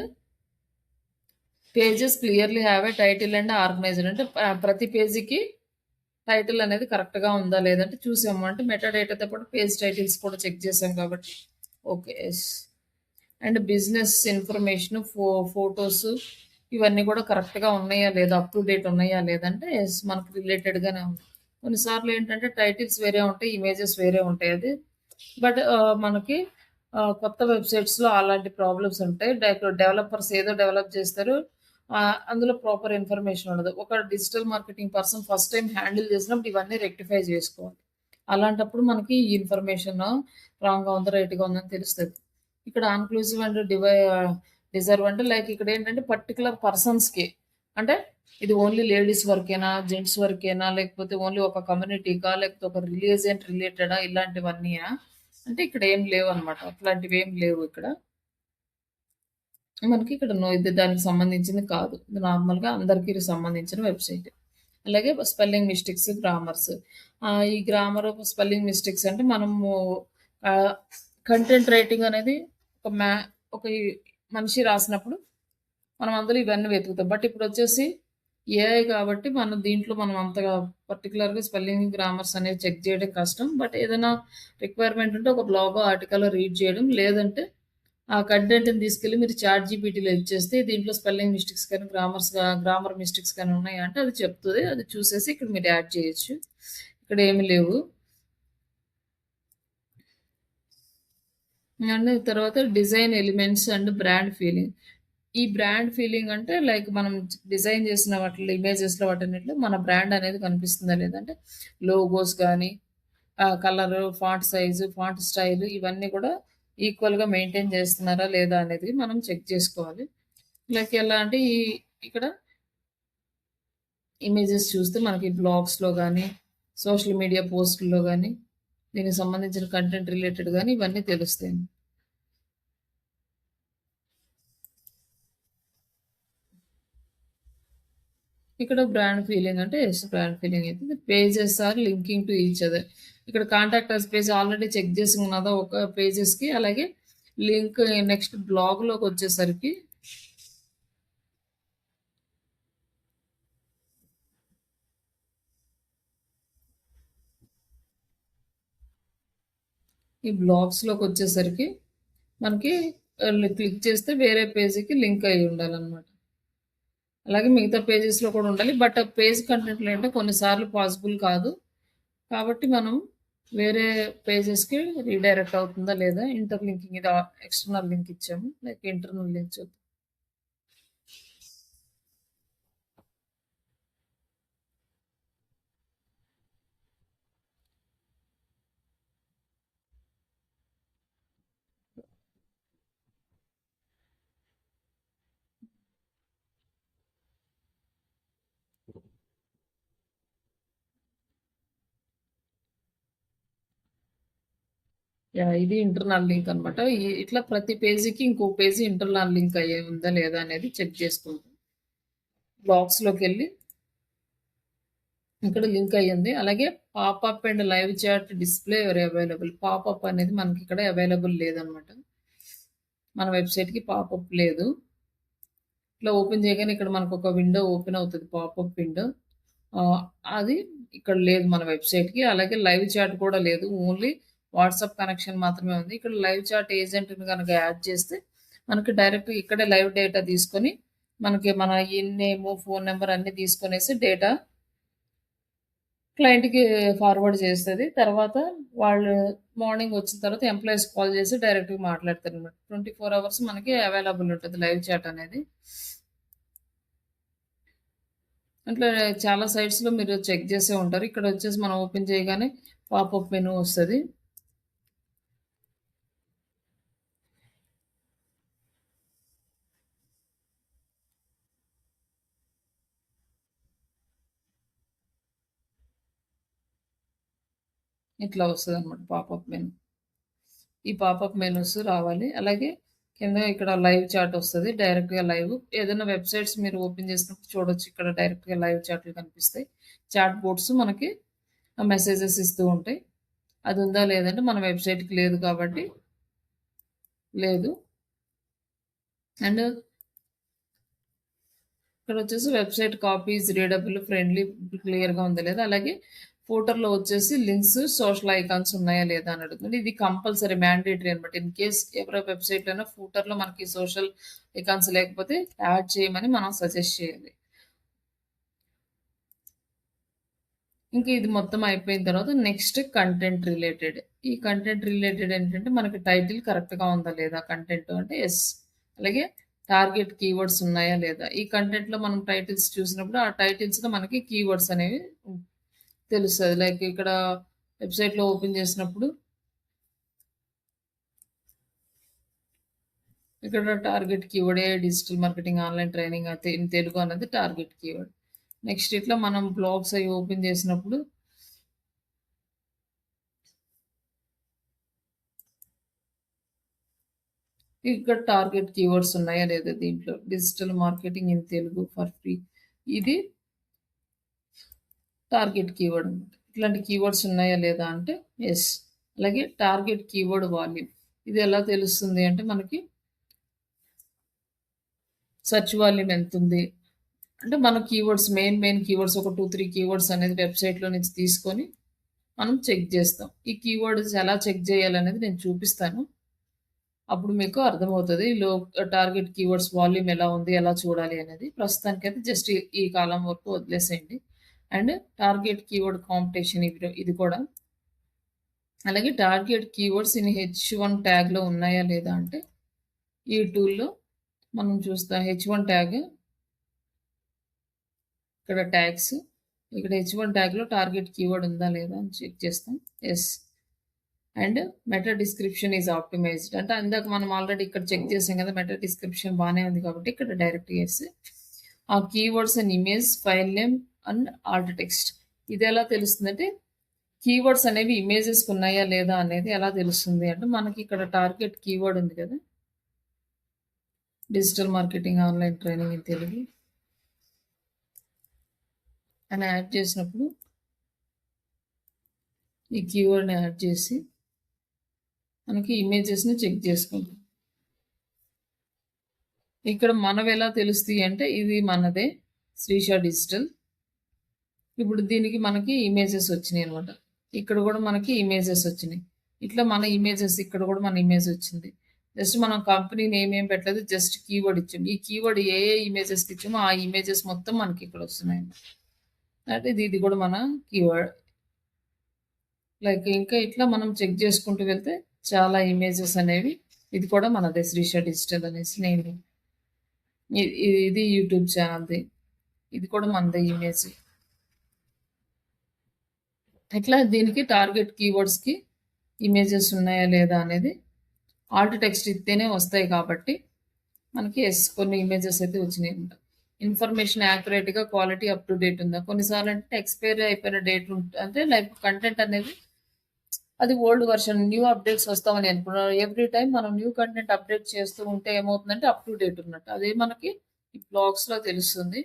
pages clearly have a title and organised అంటే ప్రతి పేజీకి టైటిల్ అనేది కరెక్ట్‌గా ఉందా లేదంటే చూసాము. అంటే మెటా డేటాతో పాటు పేజ్ టైటిల్స్ కూడా చెక్ చేసాం కాబట్టి okay. Yes. And business information, photos ఇవన్నీ కూడా కరెక్ట్‌గా ఉన్నాయా లేదా, అప్ టు డేట్ ఉన్నాయా లేదంటే యెస్ మనకు రిలేటెడ్‌గానే ఉంది. కొన్నిసార్లు ఏంటంటే టైటిల్స్ వేరే ఉంటాయి, ఇమేజెస్ వేరే ఉంటాయి అది. బట్ మనకి కొత్త వెబ్‌సైట్స్‌లో అలాంటి ప్రాబ్లమ్స్ ఉంటాయి. డెవలపర్స్ ఏదో డెవలప్ చేస్తారు. అందులో ప్రాపర్ ఇన్ఫర్మేషన్ ఉండదు. ఒక digital marketing person first time handle చేసినప్పుడు ఇవన్నీ రెక్టిఫై చేసుకోవాలి. అలాంటప్పుడు మనకి ఈ ఇన్ఫర్మేషన్ రాంగ్‌గా ఉందా, రైట్‌గా ఉందని తెలుస్తది. ఇక్కడ అన్‌క్లూసివ్ అండ్ డిజర్వ్ అంటే లైక్ ఇక్కడేంటంటే పర్టిక్యులర్ పర్సన్స్‌కి అంటే ఇది ఓన్లీ లేడీస్ వర్కేనా? జెంట్స్ వర్కేనా? లేకపోతే ఓన్లీ ఒక కమ్యూనిటీకా? లేకపోతే ఒక రిలీజియన్ రిలేటెడా? ఇలాంటివన్నీయా? అంటే ఇక్కడ ఏం లేవన్నమాట. అట్లాంటివేం లేవు ఇక్కడ. మనకి ఇక్కడ ఇది దానికి సంబంధించింది కాదు. ఇది నార్మల్‌గా అందరికీ సంబంధించిన వెబ్‌సైట్. అలాగే స్పెల్లింగ్ మిస్టేక్స్, గ్రామర్స్. ఈ గ్రామర్, స్పెల్లింగ్ మిస్టేక్స్ అంటే మనము ఆహ్, కంటెంట్ రైటింగ్ అనేది ఒక మ్యా ఒక మనిషి రాసినప్పుడు మనం అందులో ఇవన్నీ వెతుకుతాం. బట్ ఇప్పుడొచ్చేసి ఏఐ కాబట్టి మనం అంతగా పర్టిక్యులర్‌గా స్పెల్లింగ్, గ్రామర్స్ అనేవి చెక్ చేయడం కష్టం. బట్ ఏదైనా రిక్వైర్మెంట్ ఉంటే ఒక బ్లాగో, ఆర్టికలో రీడ్ చేయడం. లేదంటే ఆ కంటెంట్‌ని తీసుకెళ్ళి మీరు చాట్ జీపీటీలో ఇచ్చేస్తే దీంట్లో స్పెల్లింగ్ మిస్టేక్స్ కానీ, గ్రామర్ మిస్టేక్స్ కానీ ఉన్నాయా అంటే అది చెప్తది. అది చూసేసి ఇక్కడ మీరు యాడ్ చేయొచ్చు. ఇక్కడ ఏమి లేవు. అండ్ తర్వాత design elements and brand feeling. ఈ బ్రాండ్ ఫీలింగ్ అంటే లైక్ మనం డిజైన్ చేసిన వాటిలో ఇమేజెస్‌లో వాటన్నిటిలో మన బ్రాండ్ అనేది కనిపిస్తుందా లేదా అంటే లోగోస్ గానీ, colour, font size, font style ఇవన్నీ కూడా ఈక్వల్‌గా మెయింటైన్ చేస్తున్నారా లేదా అనేది మనం చెక్ చేసుకోవాలి. లైక్ ఎలా అంటే ఇక్కడ ఇమేజెస్ చూస్తే మనకి బ్లాగ్స్‌లో గానీ, సోషల్ మీడియా పోస్ట్‌ల్లో గానీ, దీనికి సంబంధించిన కంటెంట్ రిలేటెడ్ గానీ ఇవన్నీ తెలుస్తాయి. ఇక్కడ బ్రాండ్ ఫీలింగ్ అంటే బ్రాండ్ ఫీలింగ్ అయితే pages are linking to each other. ఇక్కడ contact us page already check చేసి ఉన్నదా ఒక పేజెస్‌కి. అలాగే లింక్ నెక్స్ట్ బ్లాగ్‌లోకొచ్చేసరికి ఈ బ్లాగ్స్‌లోకొచ్చేసరికి మనకి క్లిక్ చేస్తే వేరే పేజీకి లింక్ అయ్యి ఉండాలన్నమాట. అలాగే మిగతా పేజెస్‌లో కూడా ఉండాలి. బట్ ఆ పేజ్ కంటెంట్‌లో అంటే కొన్నిసార్లు పాసిబుల్ కాదు. కాబట్టి మనం వేరే పేజెస్‌కి రీడైరెక్ట్ అవుతుందా లేదా ఇంటర్‌లింకింగ్ ఇది ఎక్స్టర్నల్ లింక్ ఇచ్చాము. లైక్ ఇంటర్నల్ లింక్ చూద్దాం. యాహ్! ఇది ఇంటర్నల్ లింక్ అనమాట. ఇట్లా ప్రతి పేజీకి ఇంకో పేజీ ఇంటర్నల్ లింక్ అయ్యి ఉందా లేదా అనేది చెక్ చేసుకుంటాం. బాక్స్‌లోకెళ్ళి ఇక్కడ లింక్ అయ్యింది. అలాగే popup and live chat display available. Popup అనేది మనకిక్కడ అవైలబుల్ లేదనమాట. మన వెబ్‌సైట్‌కి పాపప్ లేదు. ఇట్లా ఓపెన్ చేయగానే ఇక్కడ మనకొక విండో ఓపెన్ అవుతది. Popup window. ఆహ్, అది ఇక్కడ లేదు మన వెబ్‌సైట్‌కి. అలాగే లైవ్ చాట్ కూడా లేదు. ఓన్లీ వాట్సాప్ కనెక్షన్ మాత్రమే ఉంది. ఇక్కడ లైవ్ చాట్ ఏజెంట్‌ని గనక యాడ్ చేస్తే మనకి డైరెక్ట్‌గా ఇక్కడే లైవ్ డేటా తీసుకొని మనకి మన నేము, ఫోను నంబర్ అన్నీ తీసుకొనేసి డేటా క్లయింట్‌కి ఫార్వర్డ్ చేస్తది. తర్వాత వాళ్ళు మార్నింగ్ వచ్చిన తర్వాత ఎంప్లాయీస్ కాల్ చేసి డైరెక్ట్‌గా మాట్లాడతారనమాట. 24 అవర్స్ మనకి అవైలబుల్ ఉంటది లైవ్ చాట్ అనేది. అట్లా చాలా సైట్స్‌లో మీరు చెక్ చేసే ఉంటారు. ఇక్కడొచ్చేసి మనం ఓపెన్ చేయగానే పాపప్ మెనూ వస్తది. ఇట్లా వస్తదనమాట పాపప్ మెనూ. ఈ పాపప్ మెనూస్ రావాలి. అలాగే కింద ఇక్కడ లైవ్ చాట్ వస్తది. డైరెక్ట్‌గా లైవ్. ఏదైనా వెబ్‌సైట్స్ మీరు ఓపెన్ చేసినప్పుడు చూడొచ్చు. ఇక్కడ డైరెక్ట్‌గా లైవ్ చాట్లు కనిపిస్తాయి. చాట్ బోట్స్ మనకి మెసేజెస్ ఇస్తూ ఉంటాయి. అది ఉందా లేదంటే మన వెబ్‌సైట్‌కి లేదు కాబట్టి లేదు. అండ్ ఇక్కడొచ్చేసి website copy is readable, friendly, క్లియర్‌గా ఉందా లేదా, అలాగే ఫూటర్‌లో వచ్చేసి లింక్స్, సోషల్ ఐకాన్స్ ఉన్నాయా లేదా అని అడుగుతుంది. ఇది కంపల్సరీ మ్యాండేటరీ అనమాట. ఇన్ కేస్ ఎవరి వెబ్‌సైట్‌లోనైనా ఫూటర్‌లో మనకి సోషల్ ఐకాన్స్ లేకపోతే యాడ్ చేయమని మనం సజెస్ట్ చేయాలి. ఇంకా ఇది మొత్తం అయిపోయిన తర్వాత నెక్స్ట్ కంటెంట్ రిలేటెడ్. ఈ కంటెంట్ రిలేటెడ్ ఏంటంటే మనకి టైటిల్ కరెక్ట్‌గా ఉందా లేదా కంటెంట్ అంటే యెస్. అలాగే టార్గెట్ కీవర్డ్స్ ఉన్నాయా లేదా. ఈ కంటెంట్‌లో మనం టైటిల్స్ చూసినప్పుడు ఆ టైటిల్స్‌లో మనకి కీవర్డ్స్ అనేవి తెలుస్తది. లైక్ ఇక్కడ వెబ్‌సైట్‌లో ఓపెన్ చేసినప్పుడు ఇక్కడ target keyword digital marketing online training అయితే ఇన్ తెలుగు అన్నది టార్గెట్ కీవర్డ్. నెక్స్ట్ ఇట్లా మనం బ్లాగ్స్ అవి ఓపెన్ చేసినప్పుడు ఇక్కడ టార్గెట్ కీవర్డ్స్ ఉన్నాయా లేదా దీంట్లో digital marketing in Telugu for free ఇది టార్గెట్ కీవర్డ్ అనమాట. ఇట్లాంటి కీవర్డ్స్ ఉన్నాయా లేదా అంటే ఎస్. అలాగే టార్గెట్ కీవర్డ్ వాల్యూమ్ ఇది ఎలా తెలుస్తుంది అంటే మనకి సెర్చ్ వాల్యూమ్ ఎంత ఉంది అంటే మన కీవర్డ్స్ మెయిన్ కీవర్డ్స్ ఒక 2-3 కీవర్డ్స్ అనేది వెబ్సైట్లో నుంచి తీసుకొని మనం చెక్ చేస్తాం. ఈ కీవర్డ్స్ ఎలా చెక్ చేయాలనేది నేను చూపిస్తాను. అప్పుడు మీకు అర్థమవుతుంది టార్గెట్ కీవర్డ్స్ వాల్యూమ్ ఎలా ఉంది ఎలా చూడాలి అనేది. ప్రస్తుతానికైతే జస్ట్ ఈ కాలం వరకు వదిలేసేయండి. అండ్ టార్గెట్ కీవర్డ్ కాంపిటీషన్ ఇది కూడా. అలాగే టార్గెట్ కీవర్డ్స్ ఇన్ H1 ట్యాగ్లో ఉన్నాయా లేదా అంటే ఈ టూల్లో మనం చూస్తాం. H1 ట్యాగ్ ఇక్కడ ట్యాగ్స్ ఇక్కడ H1 ట్యాగ్లో టార్గెట్ కీవర్డ్ ఉందా లేదా అని చెక్ చేస్తాం. Yes. And meta description is optimized అంటే ఇందాక మనం ఆల్రెడీ ఇక్కడ చెక్ చేసాం కదా, మెటా డిస్క్రిప్షన్ బాగానే ఉంది కాబట్టి ఇక్కడ డైరెక్ట్ చేసి ఆ keywords and image file name and Alt text ఇది ఎలా తెలుస్తుందంటే కీవర్డ్స్ అనేవి ఇమేజెస్ ఉన్నాయా లేదా అనేది ఎలా తెలుస్తుంది అంటే మనకి ఇక్కడ టార్గెట్ కీవర్డ్ ఉంది కదా, digital marketing online training in Telugu అని యాడ్ చేసినప్పుడు ఈ కీవర్డ్ని యాడ్ చేసి మనకి ఇమేజెస్ని చెక్ చేసుకుంటాం. ఇక్కడ మనవి ఎలా తెలుస్తాయి అంటే ఇది మనదే శ్రీష డిజిటల్. ఇప్పుడు దీనికి మనకి ఇమేజెస్ వచ్చినాయి అనమాట. ఇక్కడ కూడా మనకి ఇమేజెస్ వచ్చినాయి. ఇట్లా మన ఇమేజెస్ ఇక్కడ కూడా మన ఇమేజ్ వచ్చింది. జస్ట్ మనం కంపెనీ నేమ్ ఏం పెట్టలేదు, జస్ట్ కీవర్డ్ ఇచ్చాము. ఈ కీవర్డ్ ఏ ఇమేజెస్ ఇచ్చామో ఆ ఇమేజెస్ మొత్తం మనకి ఇక్కడ వస్తున్నాయి. అంటే ఇది కూడా మన కీవర్డ్. లైక్ ఇంకా ఇట్లా మనం చెక్ చేసుకుంటూ వెళ్తే చాలా ఇమేజెస్ అనేవి ఇది కూడా మనదే శ్రీష డిజిటల్ అనేసి నేను ఇది యూట్యూబ్ ఛానల్ది, ఇది కూడా మనదే ఇమేజ్. ఇట్లా దీనికి టార్గెట్ కీవర్డ్స్కి ఇమేజెస్ ఉన్నాయా లేదా అనేది ఆల్ట్ టెక్స్ట్ ఇస్తేనే వస్తాయి కాబట్టి మనకి ఎస్ కొన్ని ఇమేజెస్ అయితే వచ్చినాయి ఉంటాయి. ఇన్ఫర్మేషన్ యాక్యురేట్గా క్వాలిటీ అప్ టు డేట్ ఉందా, కొన్నిసార్లు అంటే ఎక్స్పైరీ అయిపోయిన డేట్ అంటే లైక్ కంటెంట్ అనేది అది ఓల్డ్ వర్షన్ న్యూ అప్డేట్స్ వస్తామని అనుకున్నాను. ఎవ్రీ టైం మనం న్యూ కంటెంట్ అప్డేట్ చేస్తూ ఉంటే ఏమవుతుందంటే అప్ టు డేట్ ఉన్నట్టు అదే మనకి ఈ బ్లాగ్స్లో తెలుస్తుంది.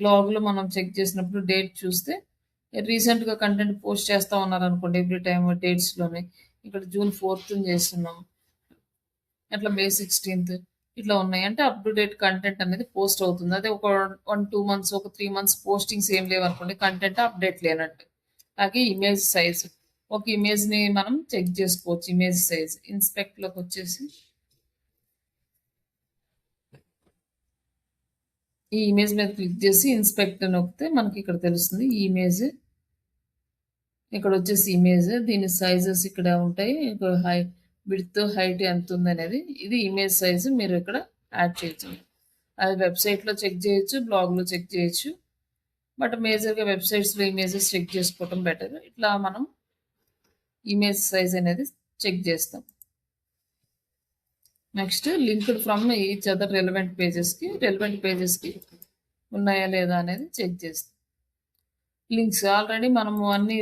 బ్లాగ్లో మనం చెక్ చేసినప్పుడు డేట్ చూస్తే రీసెంట్గా కంటెంట్ పోస్ట్ చేస్తూ ఉన్నారు అనుకోండి ఎవ్రీ టైమ్ డేట్స్లోనే. ఇక్కడ June 4th చేస్తున్నాం, అట్లా May 16th ఇట్లా ఉన్నాయి అంటే అప్ టు డేట్ కంటెంట్ అనేది పోస్ట్ అవుతుంది. అదే ఒక 1-2 months ఒక 3 months పోస్టింగ్స్ ఏం లేవనుకోండి కంటెంట్ అప్డేట్ లేనట్టు. అలాగే ఇమేజ్ సైజ్ ఒక ఇమేజ్ని మనం చెక్ చేసుకోవచ్చు. ఇమేజ్ సైజ్ ఇన్స్పెక్ట్లోకి వచ్చేసి ఈ ఇమేజ్ మీద క్లిక్ చేసి ఇన్స్పెక్ట్ నొక్కితే మనకి ఇక్కడ తెలుస్తుంది ఈ ఇమేజ్. ఇక్కడ వచ్చేసి ఇమేజ్ దీని సైజెస్ ఇక్కడ ఉంటాయి. విడ్త్ హైట్ ఎంత ఉంది అనేది ఇది ఇమేజ్ సైజు మీరు ఇక్కడ యాడ్ చేయొచ్చు. అది వెబ్సైట్లో చెక్ చేయొచ్చు, బ్లాగ్లో చెక్ చేయొచ్చు. బట్ మేజర్గా వెబ్సైట్స్లో ఇమేజెస్ చెక్ చేసుకోవటం బెటర్. ఇట్లా మనం ఇమేజ్ సైజ్ అనేది చెక్ చేస్తాం. Next linked from each other relevant పేజెస్కి ఉన్నాయా లేదా అనేది చెక్ చేస్తాం. లింక్స్ ఆల్రెడీ మనము అన్ని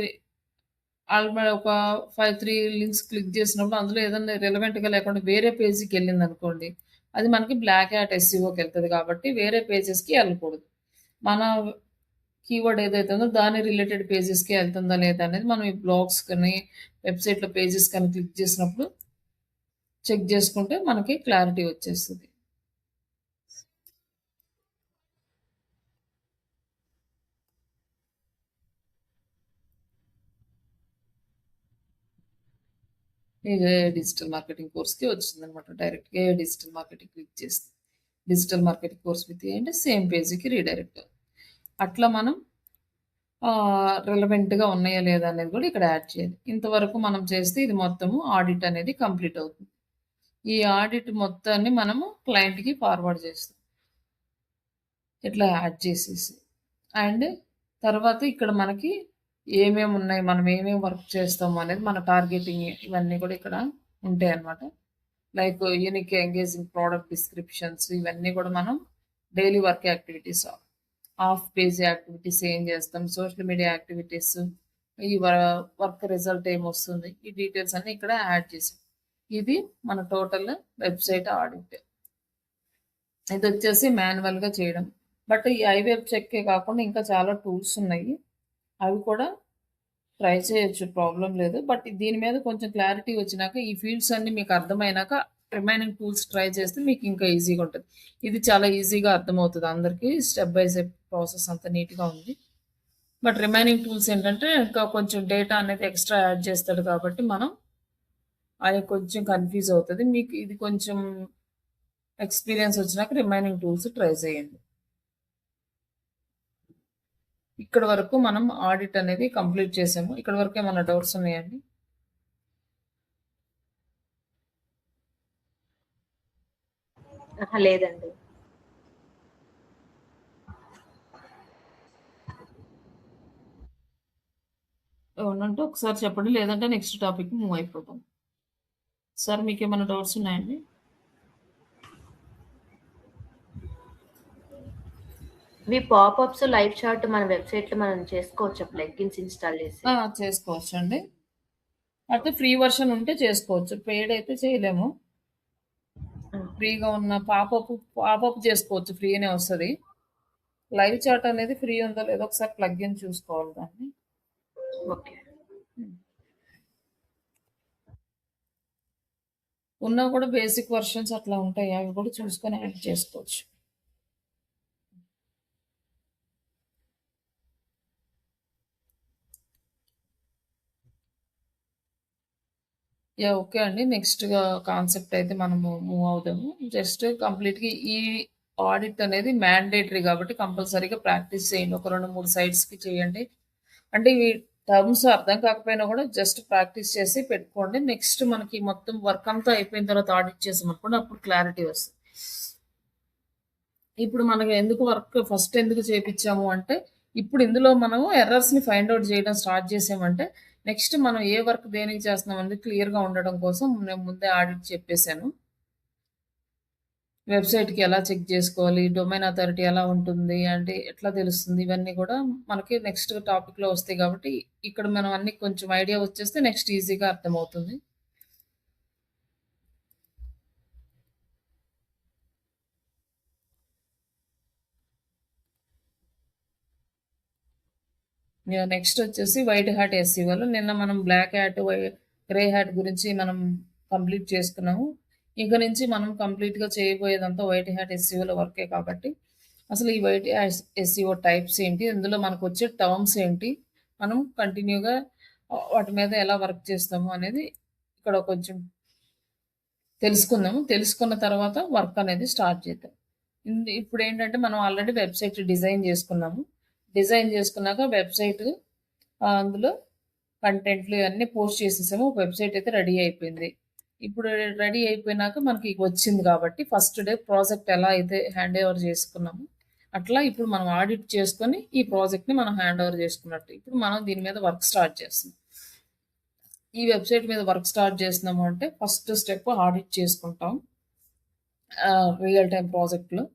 ఒక 5-3 లింక్స్ క్లిక్ చేసినప్పుడు అందులో ఏదైనా రెలవెంట్గా లేకుండా వేరే పేజీకి వెళ్ళింది అనుకోండి అది మనకి బ్లాక్ హ్యాట్ SEOకి వెళ్తుంది కాబట్టి వేరే పేజెస్కి వెళ్ళకూడదు. మన కీవర్డ్ ఏదైతే ఉందో దాని రిలేటెడ్ పేజెస్కి వెళ్తుందా లేదా అనేది మనం ఈ బ్లాగ్స్ కానీ వెబ్సైట్లో పేజెస్ కానీ క్లిక్ చేసినప్పుడు చెక్ చేసుకుంటే మనకి క్లారిటీ వచ్చేస్తుంది. డిజిటల్ మార్కెటింగ్ కోర్స్కి వచ్చింది అనమాట. డైరెక్ట్గా డిజిటల్ మార్కెటింగ్ క్లిక్ చేస్తే డిజిటల్ మార్కెటింగ్ కోర్స్ విత్ అంటే సేమ్ పేజీకి రీడైరెక్ట్. అట్లా మనం రెలవెంట్గా ఉన్నాయా లేదా అనేది కూడా ఇక్కడ యాడ్ చేయాలి. ఇంతవరకు మనం చేస్తే ఇది మొత్తము ఆడిట్ అనేది కంప్లీట్ అవుతుంది. ఈ ఆడిట్ మొత్తాన్ని మనము క్లయింట్కి ఫార్వర్డ్ చేస్తాం ఇట్లా యాడ్ చేసేసి. అండ్ తర్వాత ఇక్కడ మనకి ఏమేమి ఉన్నాయి, మనం ఏమేమి వర్క్ చేస్తాము అనేది మన టార్గెటింగ్ ఇవన్నీ కూడా ఇక్కడ ఉంటాయి అన్నమాట. Like unique engaging product descriptions ఇవన్నీ కూడా మనం daily work activities, of page activities ఏం చేస్తాం, సోషల్ మీడియా యాక్టివిటీస్, ఈ వర్క్ రిజల్ట్ ఏమొస్తుంది, ఈ డీటెయిల్స్ అన్ని ఇక్కడ యాడ్ చేసాం. ఇది మన టోటల్ వెబ్సైట్ ఆడిట్. ఇది వచ్చేసి మాన్యువల్గా చేయడం. బట్ ఈ ఐవెబ్ చెక్కే కాకుండా ఇంకా చాలా టూల్స్ ఉన్నాయి, అవి కూడా ట్రై చేయొచ్చు, ప్రాబ్లం లేదు. బట్ దీని మీద కొంచెం క్లారిటీ వచ్చినాక, ఈ ఫీల్డ్స్ అన్ని మీకు అర్థమైనాక రిమైనింగ్ టూల్స్ ట్రై చేస్తే మీకు ఇంకా ఈజీగా ఉంటుంది. ఇది చాలా ఈజీగా అర్థమవుతుంది అందరికీ, స్టెప్ బై స్టెప్ ప్రాసెస్ అంత నీట్గా ఉంది. బట్ రిమైనింగ్ టూల్స్ ఏంటంటే ఇంకా కొంచెం డేటా అనేది ఎక్స్ట్రా యాడ్ చేస్తాడు కాబట్టి మనం అది కొంచెం కన్ఫ్యూజ్ అవుతుంది. మీకు ఇది కొంచెం ఎక్స్పీరియన్స్ వచ్చినాక రిమైనింగ్ టూల్స్ ట్రై చేయండి. ఇక్కడ వరకు మనం ఆడిట్ అనేది కంప్లీట్ చేసాము. ఇక్కడ వరకు ఏమైనా డౌట్స్ ఉన్నాయండి? లేదండి. ఏమన్నంటే ఒకసారి చెప్పండి, లేదంటే నెక్స్ట్ టాపిక్ మూవ్ అయిపోతాం. సార్ మీకు ఏమైనా డౌట్స్ ఉన్నాయండి? మీ పాపప్స్ లైవ్ చాట్ మన వెబ్సైట్ లో మనం చేసుకోవచ్చు, ప్లగ్ఇన్స్ ఇన్స్టాల్ చేసి. చేసుకోవచ్చు అండి. అయితే ఫ్రీ వర్షన్ ఉంటే చేసుకోవచ్చు, పెయిడ్ అయితే చేయలేము. ఫ్రీగా ఉన్న పాపప్ చేసుకోవచ్చు, ఫ్రీనే వస్తుంది. లైవ్ చాట్ అనేది ఫ్రీ ఉందో లేదో ఒకసారి ప్లగ్ఇన్ చూసుకోవాలి దాన్ని. ఓకే. ఉన్నా కూడా బేసిక్ వర్షన్స్ అట్లా ఉంటాయి, అవి కూడా చూసుకొని యాడ్ చేసుకోవచ్చు. ఓకే అండి. నెక్స్ట్ కాన్సెప్ట్ అయితే మనము మూవ్ అవుదాము. జస్ట్ కంప్లీట్‌గా ఈ ఆడిట్ అనేది మ్యాండేటరీ కాబట్టి కంపల్సరీగా ప్రాక్టీస్ చేయండి. ఒక 2, 3 సైట్స్‌కి చేయండి. అంటే ఇవి టర్మ్స్ అర్థం కాకపోయినా కూడా జస్ట్ ప్రాక్టీస్ చేసి పెట్టుకోండి. నెక్స్ట్ మనకి మొత్తం వర్క్ అంతా అయిపోయిన తర్వాత ఆడిట్ చేసామనుకోండి, అప్పుడు క్లారిటీ వస్తుంది. ఇప్పుడు మనకి ఎందుకు వర్క్ ఫస్ట్ ఎందుకు చేపిచ్చాము అంటే, ఇప్పుడు ఇందులో మనము ఎర్రర్స్‌ని ఫైండ్ ఔట్ చేయడం స్టార్ట్ చేసామంటే, నెక్స్ట్ మనం ఏ వర్క్ దేనికి చేస్తున్నాం అనేది క్లియర్‌గా ఉండడం కోసం నేను ముందే ఆడిట్ చెప్పేసాను. వెబ్‌సైట్‌కి ఎలా చెక్ చేసుకోవాలి, డొమైన్ అథారిటీ ఎలా ఉంటుంది, అంటే ఎట్లా తెలుస్తుంది, ఇవన్నీ కూడా మనకి నెక్స్ట్ టాపిక్‌లో వస్తాయి కాబట్టి, ఇక్కడ మనం అన్ని కొంచెం ఐడియా వచ్చేస్తే నెక్స్ట్ ఈజీగా అర్థమవుతుంది. నెక్స్ట్ వచ్చేసి వైట్ హ్యాట్ ఎస్సీఓలో నిన్న మనం బ్లాక్ హ్యాట్, గ్రే హ్యాట్ గురించి మనం కంప్లీట్ చేసుకున్నాము. ఇక నుంచి మనం కంప్లీట్‌గా చేయబోయేదంతా వైట్ హ్యాట్ ఎస్సీఓలో వర్కే కాబట్టి, అసలు ఈ వైట్ ఎస్సీఓ టైప్స్ ఏంటి, ఇందులో మనకు వచ్చే టర్మ్స్ ఏంటి, మనం కంటిన్యూగా వాటి మీద ఎలా వర్క్ చేస్తాము అనేది ఇక్కడ కొంచెం తెలుసుకుందాము. తెలుసుకున్న తర్వాత వర్క్ అనేది స్టార్ట్ చేద్దాం. ఇప్పుడు ఏంటంటే మనం ఆల్రెడీ వెబ్సైట్ డిజైన్ చేసుకున్నాము. డిజైన్ చేసుకున్నాక వెబ్సైట్ అందులో కంటెంట్లు ఇవన్నీ పోస్ట్ చేసేసాము. వెబ్సైట్ అయితే రెడీ అయిపోయింది. ఇప్పుడు రెడీ అయిపోయినాక మనకి వచ్చింది కాబట్టి ఫస్ట్ డే ప్రాజెక్ట్ ఎలా అయితే హ్యాండ్ ఓవర్ చేసుకున్నాము, అట్లా ఇప్పుడు మనం ఆడిట్ చేసుకొని ఈ ప్రాజెక్ట్‌ని మనం హ్యాండ్ ఓవర్ చేసుకున్నట్టు. ఇప్పుడు మనం దీని మీద వర్క్ స్టార్ట్ చేస్తున్నాం. ఈ వెబ్సైట్ మీద వర్క్ స్టార్ట్ చేస్తున్నాము అంటే ఫస్ట్ స్టెప్ ఆడిట్ చేసుకుంటాం రియల్ టైమ్ ప్రాజెక్ట్‌లో.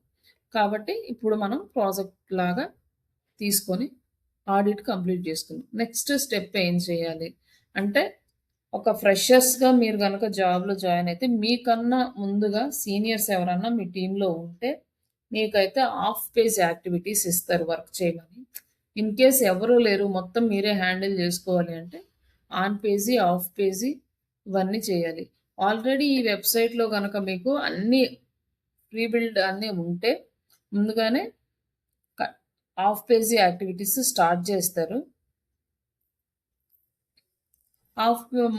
కాబట్టి ఇప్పుడు మనం ప్రాజెక్ట్ లాగా తీసుకొని ఆడిట్ కంప్లీట్ చేసుకున్నాం. నెక్స్ట్ స్టెప్ ఏం చేయాలి అంటే, ఒక ఫ్రెషర్స్‌గా మీరు గనక జాబ్‌లో జాయిన్ అయితే, మీకన్నా ముందుగా సీనియర్స్ ఎవరన్నా మీ టీమ్‌లో ఉంటే, మీకైతే ఆఫ్ పేజ్ యాక్టివిటీస్ ఇస్తారు వర్క్ చేయమని. ఇన్ కేస్ ఎవరు లేరు, మొత్తం మీరే హ్యాండిల్ చేసుకోవాలి అంటే, ఆన్ పేజీ, ఆఫ్ పేజీ ఇవన్నీ చేయాలి. ఆల్రెడీ ఈ వెబ్‌సైట్‌లో గనక మీకు అన్నీ ప్రీ బిల్డ్ అన్నీ ఉంటే, ముందుగానే క ఆఫ్ పేజీ యాక్టివిటీస్ స్టార్ట్ చేస్తారు.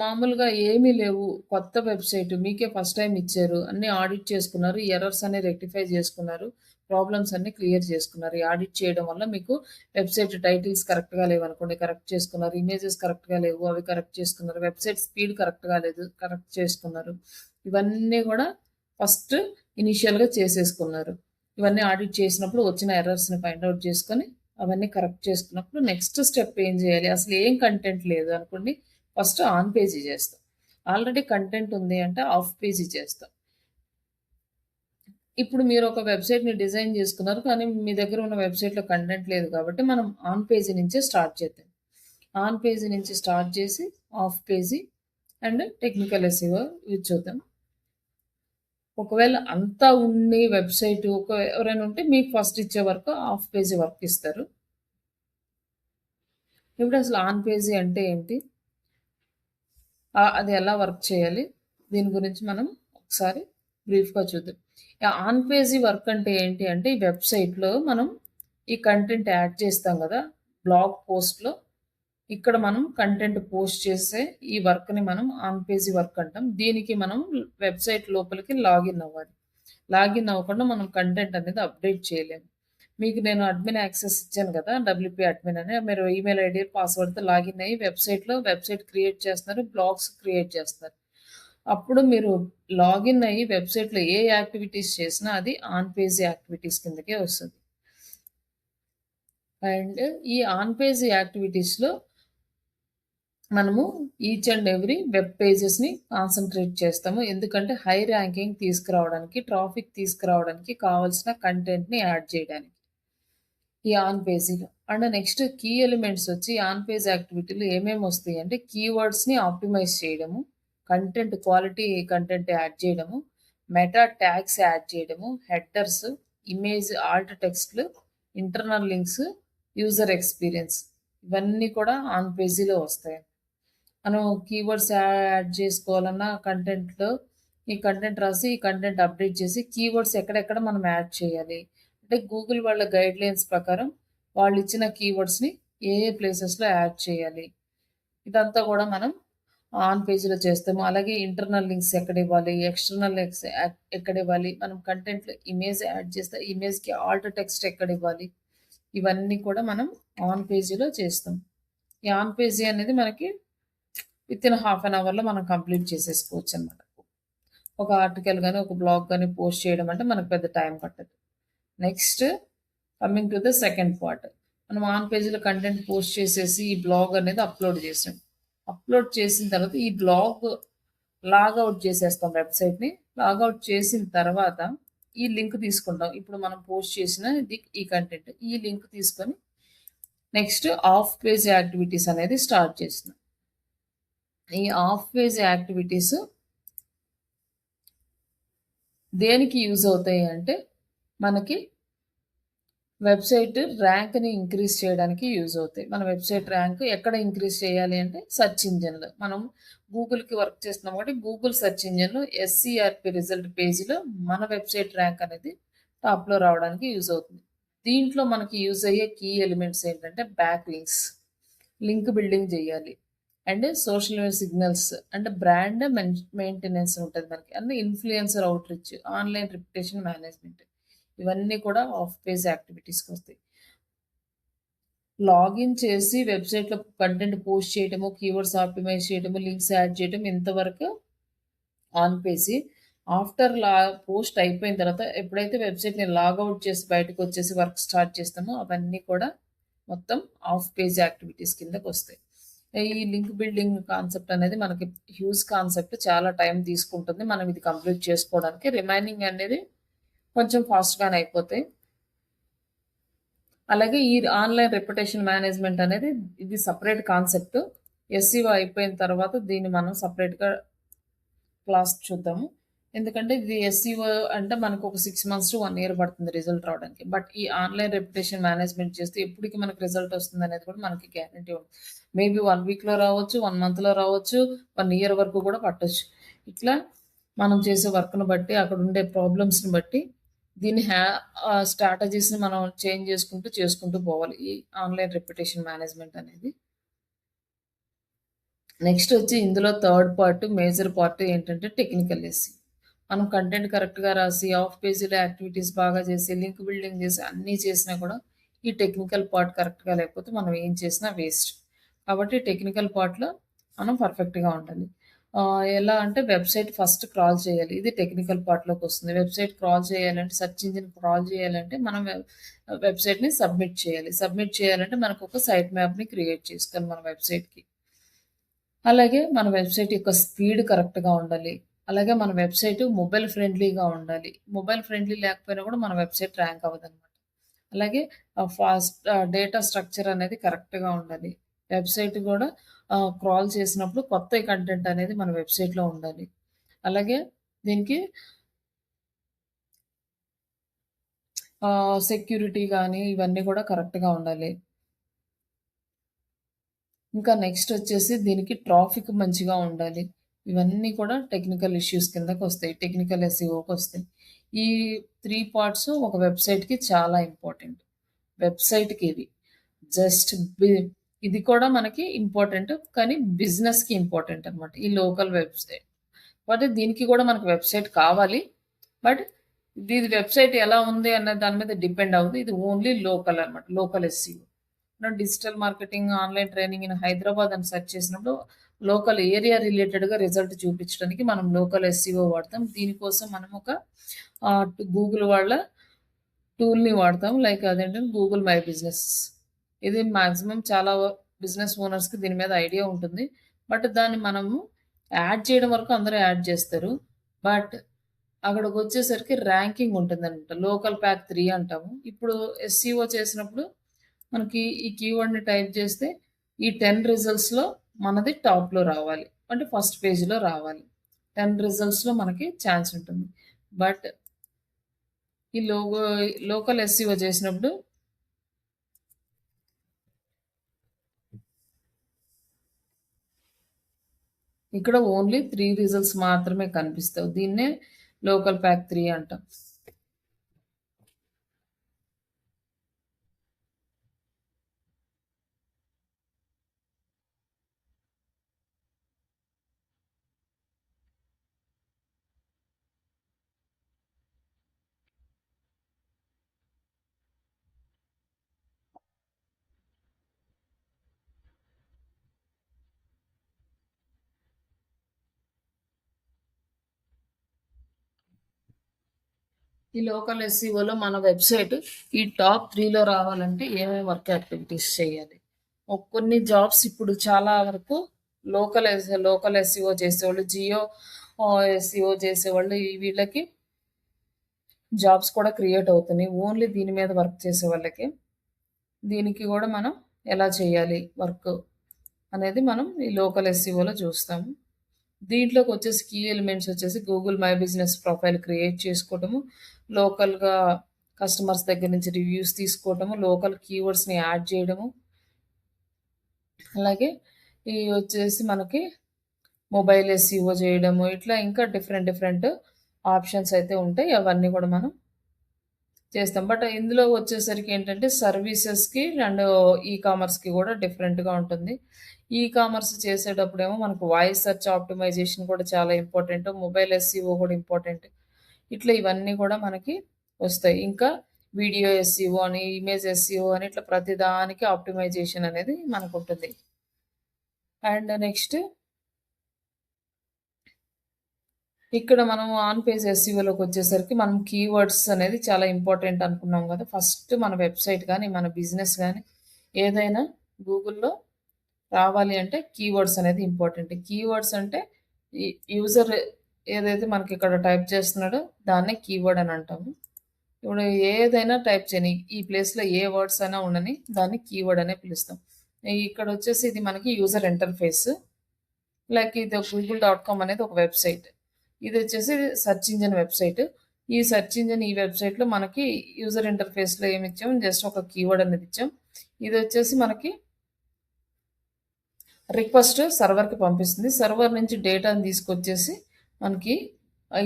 మామూలుగా ఏమీ లేవు, కొత్త వెబ్‌సైట్ మీకే ఫస్ట్ టైమ్ ఇచ్చారు, అన్నీ ఆడిట్ చేసుకున్నారు, ఎర్రర్స్ అన్నీ రెక్టిఫై చేసుకున్నారు, ప్రాబ్లమ్స్ అన్నీ క్లియర్ చేసుకున్నారు. ఈ ఆడిట్ చేయడం వల్ల మీకు వెబ్‌సైట్ టైటిల్స్ కరెక్ట్‌గా లేవనుకోండి, కరెక్ట్ చేసుకున్నారు. ఇమేజెస్ కరెక్ట్‌గా లేవు, అవి కరెక్ట్ చేసుకున్నారు. వెబ్‌సైట్ స్పీడ్ కరెక్ట్‌గా లేదు, కరెక్ట్ చేసుకున్నారు. ఇవన్నీ కూడా ఫస్ట్ ఇనీషియల్‌గా చేసేసుకున్నారు. ఇవన్నీ ఆడిట్ చేసినప్పుడు వచ్చిన ఎర్రర్స్‌ని ఫైండ్ ఔట్ చేసుకొని అవన్నీ కరెక్ట్ చేసుకున్నప్పుడు నెక్స్ట్ స్టెప్ ఏం చేయాలి? అసలు ఏం కంటెంట్ లేదు అనుకోండి. ఫస్ట్ ఆన్ పేజీ చేస్తాం. ఆల్రెడీ కంటెంట్ ఉంది అంటే ఆఫ్ పేజీ చేస్తాం. ఇప్పుడు మీరు ఒక వెబ్‌సైట్‌ని డిజైన్ చేసుకున్నారు. కానీ మీ దగ్గర ఉన్న వెబ్‌సైట్‌లో కంటెంట్ లేదు కాబట్టి మనం ఆన్ పేజీ నుంచే స్టార్ట్ చేద్దాం. ఆన్ పేజీ నుంచి స్టార్ట్ చేసి of page and technical SEO ఇవి చూద్దాం. ఒకవేళ అంతా ఉండి వెబ్‌సైట్ ఎవరైనా ఉంటే మీకు ఫస్ట్ ఇచ్చే వర్క్ ఆఫ్ పేజీ వర్క్ ఇస్తారు. ఇప్పుడు అసలు ఆన్ పేజీ అంటే ఏంటి? అది ఎలా వర్క్ చేయాలి? దీని గురించి మనం ఒకసారి బ్రీఫ్‌గా చూద్దాం. ఆన్ పేజీ వర్క్ అంటే ఏంటి అంటే, ఈ వెబ్‌సైట్‌లో మనం ఈ కంటెంట్ యాడ్ చేస్తాం గదా! బ్లాగ్ పోస్ట్‌లో ఇక్కడ మనం కంటెంట్ పోస్ట్ చేసే ఈ వర్క్‌ని మనం ఆన్ పేజీ వర్క్ అంటాం. దీనికి మనం వెబ్‌సైట్ లోపలికి లాగిన్ అవ్వాలి. లాగిన్ అవ్వకుండా మనం కంటెంట్ అనేది అప్‌డేట్ చేయలేము. మీకు నేను అడ్మిన్ యాక్సెస్ ఇచ్చాను కదా! డబ్ల్యూపీ అడ్మిన్ అని. మీరు ఈమెయిల్ ఐడీ, పాస్వర్డ్‌తో లాగిన్ అయ్యి వెబ్‌సైట్ క్రియేట్ చేస్తున్నారు. బ్లాగ్స్ క్రియేట్ చేస్తారు. అప్పుడు మీరు లాగిన్ అయ్యి వెబ్‌సైట్‌లో ఏ యాక్టివిటీస్ చేసినా అది ఆన్ పేజీ యాక్టివిటీస్ కిందకే వస్తది. అండ్ ఈ ఆన్ పేజీ యాక్టివిటీస్‌లో మనము ఈచ్ అండ్ ఎవ్రీ వెబ్ పేజెస్‌ని కాన్సంట్రేట్ చేస్తాము. ఎందుకంటే హై ర్యాంకింగ్ తీసుకురావడానికి, ట్రాఫిక్ తీసుకురావడానికి కావాల్సిన కంటెంట్‌ని యాడ్ చేయడానికి. ఈ ఆన్ పేజీలో. అండ్ నెక్స్ట్ కీ ఎలిమెంట్స్ వచ్చి ఆన్ పేజ్ యాక్టివిటీలో ఏమేమి వస్తాయి అంటే కీవర్డ్స్‌ని ఆప్టిమైజ్ చేయడము, కంటెంట్ క్వాలిటీ కంటెంట్ యాడ్ చేయడము, మెటా ట్యాగ్స్ యాడ్ చేయడము, హెడర్స్, ఇమేజ్ ఆల్ట్ టెక్స్ట్‌లు, ఇంటర్నల్ లింక్స్, యూజర్ ఎక్స్‌పీరియన్స్ ఇవన్నీ కూడా ఆన్ పేజీలో వస్తాయి. మనం కీవర్డ్స్ యాడ్ చేసుకోవాలన్నా కంటెంట్‌లో ఈ కంటెంట్ రాసి, ఈ కంటెంట్ అప్డేట్ చేసి కీవర్డ్స్ ఎక్కడెక్కడ మనం యాడ్ చేయాలి. అంటే గూగుల్ వాళ్ళ గైడ్‌లైన్స్ ప్రకారం వాళ్ళిచ్చిన కీవర్డ్స్‌ని ఏ ఏ ప్లేసెస్‌లో యాడ్ చేయాలి. ఇదంతా కూడా మనం ఆన్ పేజ్‌లో చేస్తాము. అలాగే ఇంటర్నల్ లింక్స్ ఎక్కడివ్వాలి, ఎక్స్‌టర్నల్ లింక్స్ ఎక్కడివ్వాలి, మనం కంటెంట్‌లో ఇమేజ్ యాడ్ చేస్తే ఇమేజ్‌కి ఆల్ట్ టెక్స్ట్ ఎక్కడివ్వాలి. ఇవన్నీ కూడా మనం ఆన్ పేజీలో చేస్తాం. ఈ ఆన్ పేజీ అనేది మనకి వితిన్ హాఫ్ అన్ అవర్‌లో మనం కంప్లీట్ చేసేసుకోవచ్చనమాట. ఒక ఆర్టికల్ గాని, ఒక బ్లాగ్ గాని పోస్ట్ చేయడం అంటే మనకు పెద్ద టైం పట్టదు. Next coming to the second part. మనం ఆన్ పేజీలో కంటెంట్ పోస్ట్ చేసేసి ఈ బ్లాగ్ అనేది అప్‌లోడ్ చేసాం. అప్‌లోడ్ చేసిన తర్వాత ఈ బ్లాగ్ లాగౌట్ చేసేస్తాం వెబ్‌సైట్‌ని. లాగౌట్ చేసిన తర్వాత ఈ లింక్ తీసుకుంటాం. ఇప్పుడు మనం పోస్ట్ చేసిన ఈ కంటెంట్. ఈ లింక్ తీసుకొని నెక్స్ట్ ఆఫ్ పేజ్ యాక్టివిటీస్ అనేది స్టార్ట్ చేస్తున్నాం. ఈ ఆఫ్ పేజ్ యాక్టివిటీస్ దేనికి యూజ్ అవుతాయి అంటే మనకి వెబ్‌సైట్ ర్యాంక్‌ని ఇంక్రీజ్ చేయడానికి యూజ్ అవుతాయి. మన వెబ్‌సైట్ ర్యాంక్ ఎక్కడ ఇంక్రీజ్ చేయాలి అంటే సెర్చ్ ఇంజిన్‌లో. మనం గూగుల్‌కి వర్క్ చేస్తున్నాం కాబట్టి గూగుల్ సెర్చ్ ఇంజిన్‌లో ఎస్‌సీఆర్‌పీ రిజల్ట్ పేజ్‌లో మన వెబ్‌సైట్ ర్యాంక్ అనేది టాప్‌లో రావడానికి యూజ్ అవుతుంది. దీంట్లో మనకి యూజ్ అయ్యే కీ ఎలిమెంట్స్ ఏంటంటే బ్యాక్ లింక్స్, లింక్ బిల్డింగ్ చేయాలి. అండ్ సోషల్ మీడియా సిగ్నల్స్ అంటే బ్రాండ్ మెయింటెనెన్స్ ఉంటది మనకి. అంటే influencer outreach, online reputation management ఇవన్నీ కూడా ఆఫ్ పేజ్ యాక్టివిటీస్‌కి వస్తాయి. లాగిన్ చేసి వెబ్‌సైట్‌లో కంటెంట్ పోస్ట్ చేయడము, కీవర్డ్స్ ఆప్టిమైజ్ చేయడము, లింక్స్ యాడ్ చేయడం ఇంతవరకు ఆన్ పేజీ. ఆఫ్టర్ పోస్ట్ అయిపోయిన తర్వాత ఎప్పుడైతే వెబ్‌సైట్‌ని లాగౌట్ చేసి బయటకొచ్చేసి వర్క్ స్టార్ట్ చేస్తామో అవన్నీ కూడా మొత్తం ఆఫ్ పేజ్ యాక్టివిటీస్ కిందకొస్తాయి. ఈ లింక్ బిల్డింగ్ కాన్సెప్ట్ అనేది మనకి హ్యూజ్ కాన్సెప్ట్. చాలా టైం తీసుకుంటుంది. మనం ఇది కంప్లీట్ చేసుకోవడానికి. రిమైనింగ్ అనేది కొంచెం ఫాస్ట్‌గానే అయిపోతాయి. అలాగే ఈ ఆన్‌లైన్ రెప్యుటేషన్ మేనేజ్‌మెంట్ అనేది ఇది సెపరేట్ కాన్సెప్ట్. ఎస్‌సీఓ అయిపోయిన తర్వాత దీన్ని మనం సెపరేట్‌గా క్లాస్ చూద్దాము. ఎందుకంటే ఇది ఎస్‌సీఓ అంటే మనకు ఒక 6 మంత్స్ టు 1 ఇయర్ పడుతుంది రిజల్ట్ రావడానికి. బట్ ఈ ఆన్‌లైన్ రెప్యుటేషన్ మేనేజ్‌మెంట్ చేస్తే ఎప్పటికి మనకు రిజల్ట్ వస్తుందనేది కూడా మనకి గ్యారంటీ ఉంది. మేబీ 1 వీక్‌లో రావచ్చు, 1 మంత్‌లో రావచ్చు, 1 ఇయర్ వరకు కూడా పట్టొచ్చు. ఇట్లా మనం చేసే వర్క్‌ని బట్టి, అక్కడ ఉండే ప్రాబ్లమ్స్‌ని బట్టి దీన్ని స్ట్రాటజీస్‌ని మనం చేంజ్ చేసుకుంటూ పోవాలి. ఈ ఆన్‌లైన్ రెప్యుటేషన్ మేనేజ్‌మెంట్ అనేది. నెక్స్ట్ వచ్చి ఇందులో థర్డ్ పార్ట్, మేజర్ పార్ట్ ఏంటంటే టెక్నికల్ ఎస్ఈ. మనం కంటెంట్ కరెక్ట్‌గా రాసి, ఆఫ్ పేజీలో యాక్టివిటీస్ బాగా చేసి, లింక్ బిల్డింగ్ చేసి అన్నీ చేసినా కూడా ఈ టెక్నికల్ పార్ట్ కరెక్ట్‌గా లేకపోతే మనం ఏం చేసినా వేస్ట్. కాబట్టి టెక్నికల్ పార్ట్‌లో మనం పర్ఫెక్ట్‌గా ఉండాలి. ఎలా అంటే వెబ్‌సైట్ ఫస్ట్ క్రాల్ చేయాలి. ఇది టెక్నికల్ పార్ట్‌లోకొస్తుంది. వెబ్‌సైట్ క్రాల్ చేయాలంటే సెర్చ్ ఇంజిన్ క్రాల్ చేయాలంటే మనం వెబ్‌సైట్‌ని సబ్మిట్ చేయాలి. సబ్మిట్ చేయాలంటే మనకొక సైట్ మ్యాప్‌ని క్రియేట్ చేసుకోవాలి మన వెబ్‌సైట్‌కి. అలాగే మన వెబ్‌సైట్ యొక్క స్పీడ్ కరెక్ట్‌గా ఉండాలి. అలాగే మన వెబ్‌సైట్ మొబైల్ ఫ్రెండ్లీగా ఉండాలి. మొబైల్ ఫ్రెండ్లీ లేకపోయినా కూడా మన వెబ్‌సైట్ ర్యాంక్ అవ్వదనమాట. అలాగే డేటా స్ట్రక్చర్ అనేది కరెక్ట్‌గా ఉండాలి. వెబ్‌సైట్ గూడా క్రాల్ చేసినప్పుడు కొత్త కంటెంట్ అనేది మన వెబ్‌సైట్‌లో ఉండాలి. అలాగే దీనికి సెక్యూరిటీ గానీ ఇవన్నీ గూడా కరెక్ట్‌గా ఉండాలి. ఇంకా నెక్స్ట్ వచ్చేసి దీనికి ట్రాఫిక్ మంచిగా ఉండాలి. ఇవన్నీ కూడా టెక్నికల్ ఇష్యూస్ కిందకొస్తాయి. టెక్నికల్ ఎస్‌ఈఓకొస్తాయి. ఈ 3 పార్ట్స్ ఒక వెబ్‌సైట్‌కి చాలా ఇంపార్టెంట్. వెబ్‌సైట్‌కి ఇది. జస్ట్ బి ఇది కూడా మనకి ఇంపార్టెంట్. కానీ బిజినెస్‌కి ఇంపార్టెంట్ అనమాట. ఈ లోకల్ వెబ్‌సైట్. కాపోతే దీనికి కూడా మనకు వెబ్‌సైట్ కావాలి. బట్ దీని వెబ్‌సైట్ ఎలా ఉంది అన్న దాని మీద డిపెండ్ అవ్వదు. ఇది ఓన్లీ లోకల్ అనమాట. Local SEO. మనం digital marketing, online training in Hyderabad అని సెర్చ్ చేసినప్పుడు లోకల్ ఏరియా రిలేటెడ్‌గా రిజల్ట్ చూపించడానికి మనం లోకల్ ఎస్‌ఈఓ వాడతాం. దీనికోసం మనం ఒక గూగుల్ వాళ్ళ టూల్‌ని వాడతాం. లైక్ అదేంటంటే గూగుల్ మై బిజినెస్. ఇది మాక్సిమం చాలా బిజినెస్ ఓనర్స్‌కి దీని మీద ఐడియా ఉంటుంది. బట్ దాన్ని మనము యాడ్ చేయడం వరకు అందరూ యాడ్ చేస్తారు. బట్ అక్కడికొచ్చేసరికి ర్యాంకింగ్ ఉంటుందనమాట. లోకల్ ప్యాక్ 3 అంటాము. ఇప్పుడు ఎస్‌సీఓ చేసినప్పుడు మనకి ఈ కీవర్డ్‌ని టైప్ చేస్తే ఈ 10 రిజల్ట్స్‌లో మనది టాప్‌లో రావాలి. అంటే ఫస్ట్ పేజ్‌లో రావాలి. 10 రిజల్ట్స్‌లో మనకి ఛాన్స్ ఉంటుంది. బట్ ఈ లోకల్ ఎస్‌సీఓ చేసినప్పుడు ఇక్కడ ఓన్లీ 3 రిజల్ట్స్ మాత్రమే కనిపిస్తాయి. దీన్నే లోకల్ ప్యాక్ 3 అంటాం. ఈ లోకల్ ఎస్‌సీఓలో మన వెబ్‌సైట్ ఈ టాప్ 3లో రావాలంటే ఏమేమి వర్క్ యాక్టివిటీస్ చేయాలి? కొన్ని జాబ్స్ ఇప్పుడు చాలా వరకు లోకల్ ఎస్‌సీఓ చేసేవాళ్ళు, జియో ఎస్‌సీఓ చేసేవాళ్ళు వీళ్ళకి జాబ్స్ కూడా క్రియేట్ అవుతున్నాయి. ఓన్లీ దీని మీద వర్క్ చేసే వాళ్ళకి. దీనికి గూడా మనం ఎలా చేయాలి వర్క్ అనేది మనం ఈ లోకల్ ఎస్‌సీఓలో చూస్తాము. దీంట్లోకొచ్చేసి కీ ఎలిమెంట్స్ వచ్చేసి Google my business profile create చేసుకోవటము, లోకల్‌గా కస్టమర్స్ దగ్గర నుంచి రివ్యూస్ తీసుకోవటము, లోకల్ కీవర్డ్స్‌ని యాడ్ చేయడము, అలాగే ఇవి వచ్చేసి మనకి మొబైల్ ఎస్‌ఈఓ చేయడము, ఇట్లా ఇంకా డిఫరెంట్ ఆప్షన్స్ అయితే ఉంటాయి. అవన్నీ కూడా మనం చేస్తాం. బట్ ఇందులో వచ్చేసరికి ఏంటంటే సర్వీసెస్‌కి అండ్ ఈ కామర్స్‌కి కూడా డిఫరెంట్‌గా ఉంటుంది. ఈ కామర్స్ చేసేటప్పుడేమో మనకు వాయిస్ సెర్చ్ ఆప్టిమైజేషన్ కూడా చాలా ఇంపార్టెంట్. మొబైల్ ఎస్‌ఈఓ కూడా ఇంపార్టెంట్. ఇట్లా ఇవన్నీ కూడా మనకి వస్తాయి. ఇంకా వీడియో ఎస్‌ఈఓ అని, ఇమేజ్ ఎస్‌ఈఓ అని ఇట్లా ప్రతి దానికి ఆప్టిమైజేషన్ అనేది మనకుంటుంది. అండ్ నెక్స్ట్ ఇక్కడ మనం ఆన్ పేజ్ ఎస్‌ఈఓలోకొచ్చేసరికి మనం కీవర్డ్స్ అనేది చాలా ఇంపార్టెంట్ అనుకున్నాం కదా! ఫస్ట్ మన వెబ్‌సైట్ గాని, మన బిజినెస్ గాని ఏదైనా గూగుల్‌లో రావాలి అంటే కీవర్డ్స్ అనేది ఇంపార్టెంట్. కీవర్డ్స్ అంటే ఈ యూజర్ ఏదైతే మనకిక్కడ టైప్ చేస్తున్నాడో దాన్నే కీవర్డ్ అని అంటాము. ఇప్పుడు ఏదైనా టైప్ చేయని ఈ ప్లేస్‌లో ఏ వర్డ్స్ అయినా ఉండని దాన్ని కీవర్డ్ అనే పిలుస్తాం. ఇక్కడొచ్చేసి ఇది మనకి యూజర్ ఇంటర్‌ఫేస్. లైక్ ఇది గూగుల్.కామ్ అనేది ఒక వెబ్‌సైట్. ఇదొచ్చేసి సెర్చ్ ఇంజిన్ వెబ్‌సైట్. ఈ సెర్చ్ ఇంజిన్ ఈ వెబ్‌సైట్‌లో మనకి యూజర్ ఇంటర్‌ఫేస్‌లో ఏమిచ్చాం జస్ట్ ఒక కీవర్డ్ అనేది ఇచ్చాం. ఇదొచ్చేసి మనకి రిక్వెస్ట్ సర్వర్‌కి పంపిస్తుంది. సర్వర్ నుంచి డేటాను తీసుకొచ్చేసి మనకి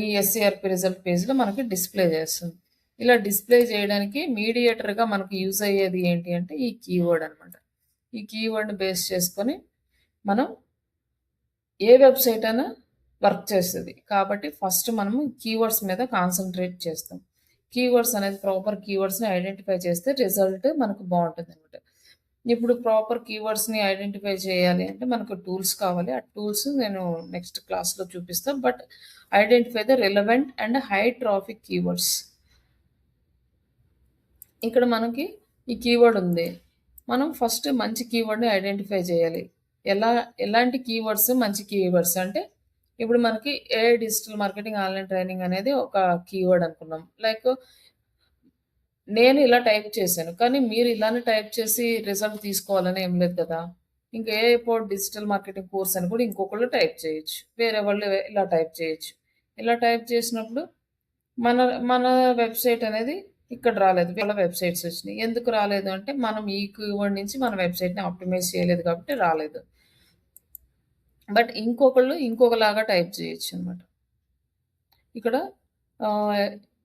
ఈ ఎస్‌సీఆర్‌పీ రిజల్ట్ పేజ్‌లో మనకి డిస్‌ప్లే చేస్తుంది. ఇలా డిస్‌ప్లే చేయడానికి మీడియేటర్‌గా మనకు యూజ్ అయ్యేది ఏంటి అంటే ఈ కీవర్డ్ అనమాట. ఈ కీవర్డ్‌ని బేస్ చేసుకొని మనం ఏ వెబ్‌సైట్ అయినా వర్క్ చేస్తది. కాబట్టి ఫస్ట్ మనము కీవర్డ్స్ మీద కాన్సంట్రేట్ చేస్తాం. కీవర్డ్స్ అనేది ప్రాపర్ కీవర్డ్స్‌ని ఐడెంటిఫై చేస్తే రిజల్ట్ మనకు బావుంటుందనమాట. ఇప్పుడు ప్రాపర్ కీవర్డ్స్‌ని ఐడెంటిఫై చేయాలి అంటే మనకు టూల్స్ కావాలి. ఆ టూల్స్ నేను నెక్స్ట్ క్లాస్‌లో చూపిస్తా. But identify the relevant and high traffic keywords. ఇక్కడ మనకి ఈ కీవర్డ్ ఉంది. మనం ఫస్ట్ మంచి కీవర్డ్‌ని ఐడెంటిఫై చేయాలి. ఎలా ఎలాంటి కీవర్డ్స్ మంచి కీవర్డ్స్ అంటే ఇప్పుడు మనకి AI digital marketing online training అనేది ఒక కీవర్డ్ అనుకున్నాం. లైక్ నేను ఇలా టైప్ చేశాను. కానీ మీరు ఇలానే టైప్ చేసి రిజల్ట్ తీసుకోవాలని ఏం లేదు కదా! ఇంకా AI powered digital marketing course అని కూడా ఇంకొకళ్ళు టైప్ చేయొచ్చు. వేరే వాళ్ళు ఇలా టైప్ చేయొచ్చు. ఇలా టైప్ చేసినప్పుడు మన మన వెబ్‌సైట్ అనేది ఇక్కడ రాలేదు. వాళ్ళ వెబ్‌సైట్స్ వచ్చినాయి. ఎందుకు రాలేదు అంటే మనం ఈ కీవర్డ్ నుంచి మన వెబ్‌సైట్‌ని ఆప్టిమైజ్ చేయలేదు కాబట్టి రాలేదు. బట్ ఇంకొకళ్ళు ఇంకొకలాగా టైప్ చేయొచ్చనమాట. ఇక్కడ ఆహ్,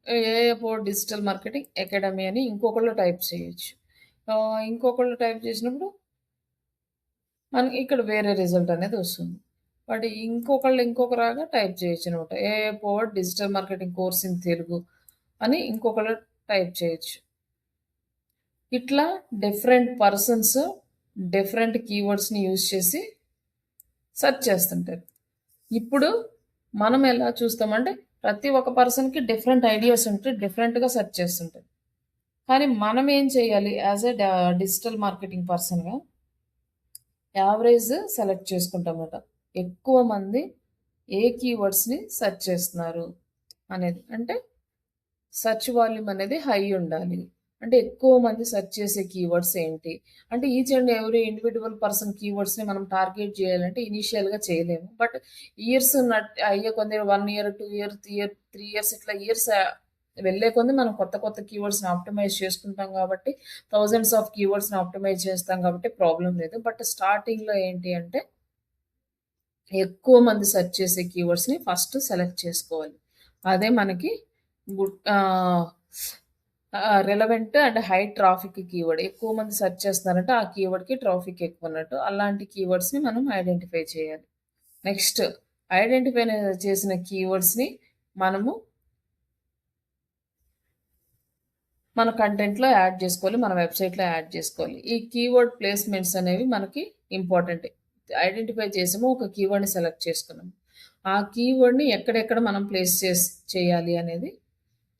AI about digital marketing academy అని ఇంకొకళ్ళు టైప్ చేయొచ్చు. ఇంకొకళ్ళు టైప్ చేసినప్పుడు మనకి ఇక్కడ వేరే రిజల్ట్ అనేది వస్తుంది. బట్ ఇంకొకళ్ళు ఇంకొకలాగా టైప్ చేయొచ్చనమాట. AI powered digital marketing course in Telugu అని ఇంకొకళ్ళు టైప్ చేయొచ్చు. ఇట్లా డిఫరెంట్ పర్సన్స్ డిఫరెంట్ కీవర్డ్స్‌ని యూజ్ చేసి సెర్చ్ చేస్తుంటారు. ఇప్పుడు మనం ఎలా చూస్తామంటే ప్రతి ఒక్క పర్సన్‌కి డిఫరెంట్ ఐడియాస్ ఉంటే డిఫరెంట్‌గా సెర్చ్ చేస్తుంటారు. కానీ మనం ఏం చేయాలి యాస్ ఎ డిజిటల్ మార్కెటింగ్ పర్సన్‌గా యావరేజ్ సెలెక్ట్ చేసుకుంటామట. ఎక్కువ మంది ఏ కీవర్డ్స్‌ని సెర్చ్ చేస్తున్నారు అనేది. అంటే సెర్చ్ వాల్యూమ్ అనేది హై ఉండాలి. అంటే ఎక్కువ మంది సెర్చ్ చేసే కీవర్డ్స్ ఏంటి? అంటే each and every individual person కీవర్డ్స్‌ని మనం టార్గెట్ చేయాలంటే ఇనీషియల్‌గా చేయలేము. బట్ ఇయర్స్ అయ్యే కొద్దీ 1 ఇయర్, 2 ఇయర్, 3 ఇయర్స్ ఇట్లా ఇయర్స్ వెళ్ళే కొద్దీ మనం కొత్త కొత్త కీవర్డ్స్‌ని ఆప్టిమైజ్ చేసుకుంటాం కాబట్టి థౌసండ్స్ ఆఫ్ కీవర్డ్స్‌ని ఆప్టిమైజ్ చేస్తాం కాబట్టి ప్రాబ్లమ్ లేదు. బట్ స్టార్టింగ్‌లో ఏంటి అంటే ఎక్కువ మంది సెర్చ్ చేసే కీవర్డ్స్‌ని ఫస్ట్ సెలెక్ట్ చేసుకోవాలి. అదే మనకి ఆహ్, relevant and high traffic keyword. ఎక్కువ మంది సెర్చ్ చేస్తున్నారంటే ఆ కీవర్డ్‌కి ట్రాఫిక్ ఎక్కువన్నట్టు. అలాంటి కీవర్డ్స్‌ని మనం ఐడెంటిఫై చేయాలి. నెక్స్ట్ ఐడెంటిఫై చేసిన కీవర్డ్స్‌ని మనము మన కంటెంట్‌లో యాడ్ చేసుకోవాలి. మన వెబ్‌సైట్‌లో యాడ్ చేసుకోవాలి. ఈ కీవర్డ్ ప్లేస్‌మెంట్స్ అనేవి మనకి ఇంపార్టెంటే. ఐడెంటిఫై చేసాము. ఒక కీవర్డ్‌ని సెలెక్ట్ చేసుకున్నాము. ఆ కీవర్డ్‌ని ఎక్కడెక్కడ మనం ప్లేస్ చేయాలి అనేది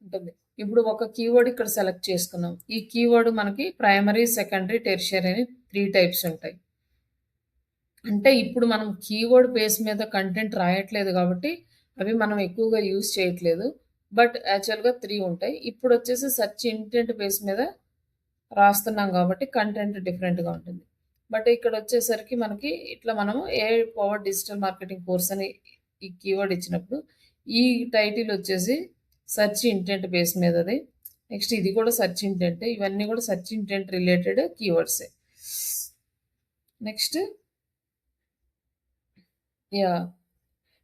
ఉంటుంది. ఇప్పుడు ఒక కీవర్డ్ ఇక్కడ సెలెక్ట్ చేసుకున్నాం. ఈ కీవర్డ్ మనకి ప్రైమరీ, సెకండరీ, టెర్షియరీ అని 3 టైప్స్ ఉంటాయి. అంటే ఇప్పుడు మనం కీవర్డ్ బేస్ మీద కంటెంట్ రాయట్లేదు కాబట్టి, అవి మనం ఎక్కువగా యూజ్ చేయట్లేదు. బట్ యాక్చువల్‌గా 3 ఉంటాయి. ఇప్పుడొచ్చేసి సెర్చ్ ఇంటెంట్ బేస్ మీద రాస్తున్నాం కాబట్టి కంటెంట్ డిఫరెంట్‌గా ఉంటుంది. బట్ ఇక్కడొచ్చేసరికి మనకి ఇట్లా మనము AI powered digital marketing course అని ఈ కీవర్డ్ ఇచ్చినప్పుడు, ఈ టైటిల్ వచ్చేసి సెర్చ్ ఇంటెంట్ బేస్ మీదది. నెక్స్ట్ ఇది కూడా సెర్చ్ ఇంటెంటే. ఇవన్నీ కూడా సెర్చ్ ఇంటెంట్ రిలేటెడ్ కీవర్డ్సే. Next yeah!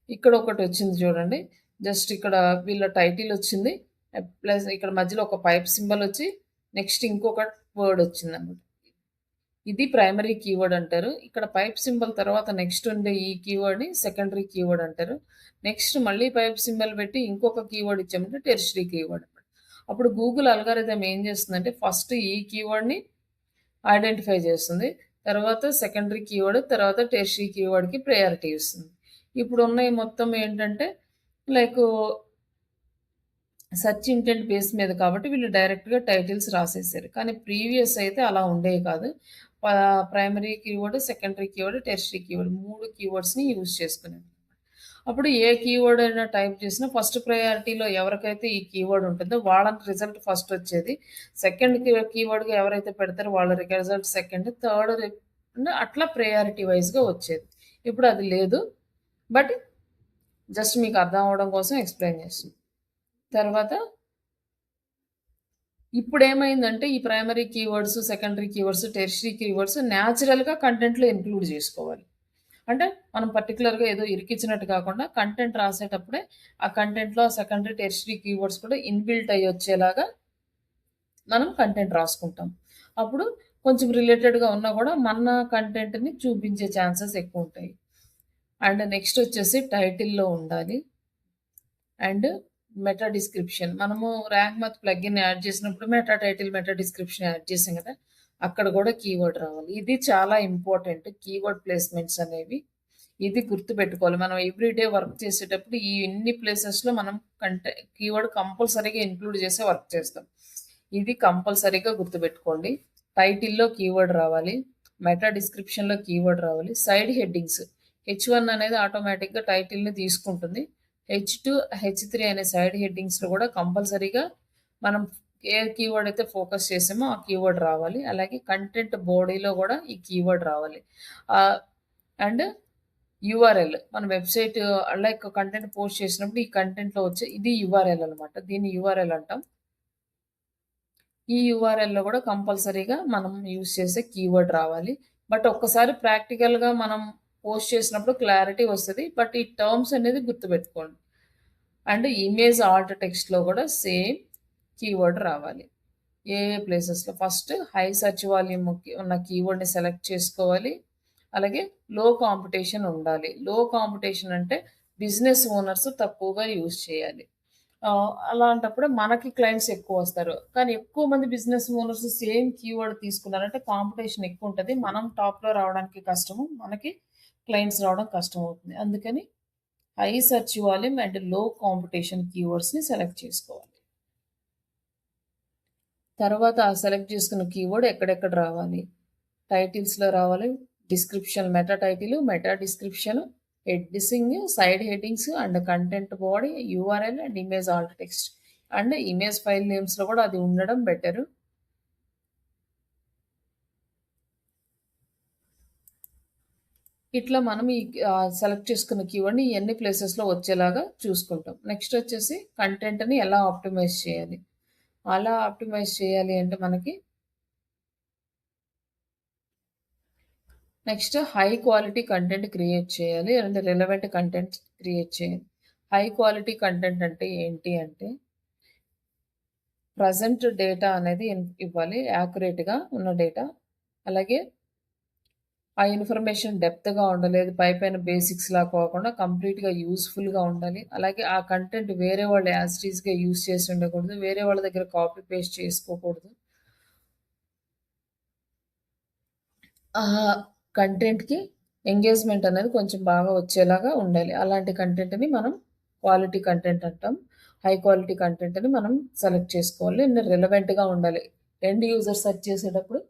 ఇక్కడ ఒకటొచ్చింది చూడండి. జస్ట్ ఇక్కడ వీళ్ళ టైటిల్ వచ్చింది. ప్లస్ ఇక్కడ మధ్యలో ఒక పైప్ సింబల్ వచ్చి నెక్స్ట్ ఇంకొక వర్డ్ వచ్చిందన్నమాట. ఇది ప్రైమరీ కీవర్డ్ అంటారు. ఇక్కడ పైప్ సింబల్ తర్వాత నెక్స్ట్ ఉండే ఈ కీవర్డ్‌ని సెకండరీ కీవర్డ్ అంటారు. నెక్స్ట్ మళ్ళీ పైప్ సింబల్ పెట్టి ఇంకొక కీవర్డ్ ఇచ్చామంటే టెర్షియరీ కీవర్డ్ అన్నమాట. అప్పుడు గూగుల్ అల్గారిథం ఏం చేస్తుందంటే ఫస్ట్ ఈ కీవర్డ్‌ని ఐడెంటిఫై చేస్తుంది. తర్వాత సెకండరీ కీవర్డ్, తర్వాత టెర్షియరీ కీవర్డ్‌కి ప్రయారిటీ ఇస్తుంది. ఇప్పుడున్నయి మొత్తం ఏంటంటే లైకు సెర్చ్ ఇంటెంట్ బేస్ మీద కాబట్టి వీళ్ళు డైరెక్ట్‌గా టైటిల్స్ రాసేసారు. కానీ ప్రీవియస్ అయితే అలా ఉండేవి కాదు. Primary keyword, secondary keyword, tertiary keyword 3 కీవర్డ్స్‌ని యూజ్ చేసుకునేది. అప్పుడు ఏ కీవర్డ్ అయినా టైప్ చేసినా ఫస్ట్ ప్రయారిటీలో ఎవరికైతే ఈ కీవర్డ్ ఉంటుందో వాళ్ళకి రిజల్ట్ ఫస్ట్ వచ్చేది. సెకండ్ కీవర్డ్‌గా ఎవరైతే పెడతారో వాళ్ళ రిజల్ట్ సెకండ్, థర్డ్ అట్లా ప్రయారిటీ వైస్‌గా వచ్చేది. ఇప్పుడు అది లేదు. బట్ జస్ట్ మీకు అర్థం అవ్వడం కోసం ఎక్స్‌ప్లెయిన్ చేస్తున్నా. తర్వాత ఇప్పుడేమైందంటే ఈ primary keywords, secondary keywords, tertiary keywords న్యాచురల్‌గా కంటెంట్‌లో ఇంక్లూడ్ జేసుకోవాలి. అంటే మనం పర్టిక్యులర్‌గా ఏదో ఇరికిచ్చినట్టు కాకుండా కంటెంట్ రాసేటప్పుడే ఆ కంటెంట్‌లో సెకండరీ, టెర్షియరీ కీవర్డ్స్ కూడా ఇన్‌బిల్ట్ అయ్యొచ్చేలాగా మనం కంటెంట్ రాసుకుంటాం. అప్పుడు కొంచెం రిలేటెడ్‌గా ఉన్నా గూడా మన కంటెంట్‌ని చూపించే ఛాన్సెస్ ఎక్కువుంటాయి. అండ్ నెక్స్ట్ వచ్చేసి టైటిల్‌లో ఉండాలి. And meta description. మనము ర్యాంక్ మాత్ ప్లగిన్ యాడ్ చేసినప్పుడు meta title, meta description add చేసాం కదా! అక్కడ కూడా కీవర్డ్ రావాలి. ఇది చాలా ఇంపార్టెంట్ కీవర్డ్ ప్లేస్‌మెంట్స్ అనేవి. ఇది గుర్తుపెట్టుకోవాలి. మనం ఎవ్రీ డే వర్క్ చేసేటప్పుడు ఈ ఇన్ని ప్లేసెస్‌లో మనం కీవర్డ్ కంపల్సరీగా ఇంక్లూడ్ చేసే వర్క్ చేస్తాం. ఇది కంపల్సరీగా గుర్తుపెట్టుకోండి. టైటిల్‌లో కీవర్డ్ రావాలి. మెటా డిస్క్రిప్షన్‌లో కీవర్డ్ రావాలి. సైడ్ హెడ్డింగ్స్ హెచ్1 అనేది ఆటోమేటిక్‌గా టైటిల్‌ని తీసుకుంటుంది. హెచ్2, హెచ్3 అనే సైడ్ హెడ్డింగ్స్‌లో కూడా కంపల్సరీగా మనం ఏ కీవర్డ్ అయితే ఫోకస్ చేసామో ఆ కీవర్డ్ రావాలి. అలాగే కంటెంట్ బాడీలో కూడా ఈ కీవర్డ్ రావాలి. అండ్ యూఆర్ఎల్ మన వెబ్‌సైట్ లైక్ కంటెంట్ పోస్ట్ చేసినప్పుడు ఈ కంటెంట్‌లో వచ్చే ఇది యూఆర్ఎల్ అనమాట. దీన్ని యూఆర్ఎల్ అంటాం. ఈ యూఆర్ఎల్‌లో కూడా కంపల్సరీగా మనం యూజ్ చేసే కీవర్డ్ రావాలి. బట్ ఒక్కసారి ప్రాక్టికల్‌గా మనం పోస్ట్ చేసినప్పుడు క్లారిటీ వస్తది. బట్ ఈ టర్మ్స్ అనేది గుర్తుపెట్టుకోండి. అండ్ ఇమేజ్ ఆల్ట్ టెక్స్ట్‌లో కూడా సేమ్ కీవర్డ్ రావాలి. ఏ ప్లేసెస్‌లో ఫస్ట్ హై సెర్చ్ వాల్యూమ్ ఉన్న కీవర్డ్‌ని సెలెక్ట్ చేసుకోవాలి. అలాగే లో కాంపిటీషన్ ఉండాలి. లో కాంపిటీషన్ అంటే బిజినెస్ ఓనర్స్ తక్కువగా యూజ్ చేయాలి. అలాంటప్పుడు మనకి క్లయింట్స్ ఎక్కువొస్తారు. కానీ ఎక్కువ మంది బిజినెస్ ఓనర్స్ సేమ్ కీవర్డ్ తీసుకున్నారంటే కాంపిటీషన్ ఎక్కువుంటది. మనం టాప్‌లో రావడానికి కష్టము. మనకి క్లయింట్స్ రావడం కష్టమవుతుంది. అందుకని హై సెర్చ్ వాల్యూమ్ అండ్ లో కాంపిటీషన్ కీవర్డ్స్‌ని సెలెక్ట్ చేసుకోవాలి. తర్వాత ఆ సెలెక్ట్ చేసుకున్న కీవర్డ్ ఎక్కడెక్కడ రావాలి? టైటిల్స్‌లో రావాలి. Description meta title, meta description, heading, side headings and content body, URL and image alt text. And image file నేమ్స్‌లో కూడా అది ఉండడం బెటరు. ఇట్లా మనం ఈ సెలెక్ట్ చేసుకున్న కీవర్డ్‌ని ఎన్ని ప్లేసెస్‌లో వచ్చేలాగా చూసుకుంటాం. నెక్స్ట్ వచ్చేసి కంటెంట్‌ని ఎలా ఆప్టిమైజ్ చేయాలి? అలా ఆప్టిమైజ్ చేయాలి అంటే మనకి next high quality content create చేయాలి. అండ్ రిలవెంట్ కంటెంట్ క్రియేట్ చేయాలి. హై క్వాలిటీ కంటెంట్ అంటే ఏంటి అంటే ప్రెజెంట్ డేటా అనేది ఇవ్వాలి. యాక్యురేట్‌గా ఉన్న డేటా. అలాగే ఆ ఇన్ఫర్మేషన్ డెప్త్‌గా ఉండాలి. అది పైపైన బేసిక్స్‌లా కాకుండా కంప్లీట్‌గా యూజ్‌ఫుల్‌గా ఉండాలి. అలాగే ఆ కంటెంట్ వేరే వాళ్ళు యాజ్ ఇట్ ఈస్‌గా యూజ్ చేసి ఉండకూడదు. వేరే వాళ్ళ దగ్గర కాపీ పేస్ట్ చేసుకోకూడదు. కంటెంట్‌కి ఎంగేజ్‌మెంట్ అనేది కొంచెం బాగా వచ్చేలాగా ఉండాలి. అలాంటి కంటెంట్‌ని మనం క్వాలిటీ కంటెంట్ అంటాం. హై క్వాలిటీ కంటెంట్‌ని మనం సెలెక్ట్ చేసుకోవాలి. అండ్ రిలవెంట్‌గా ఉండాలి. ఎండ్ యూజర్ సెర్చ్ చేసేటప్పుడు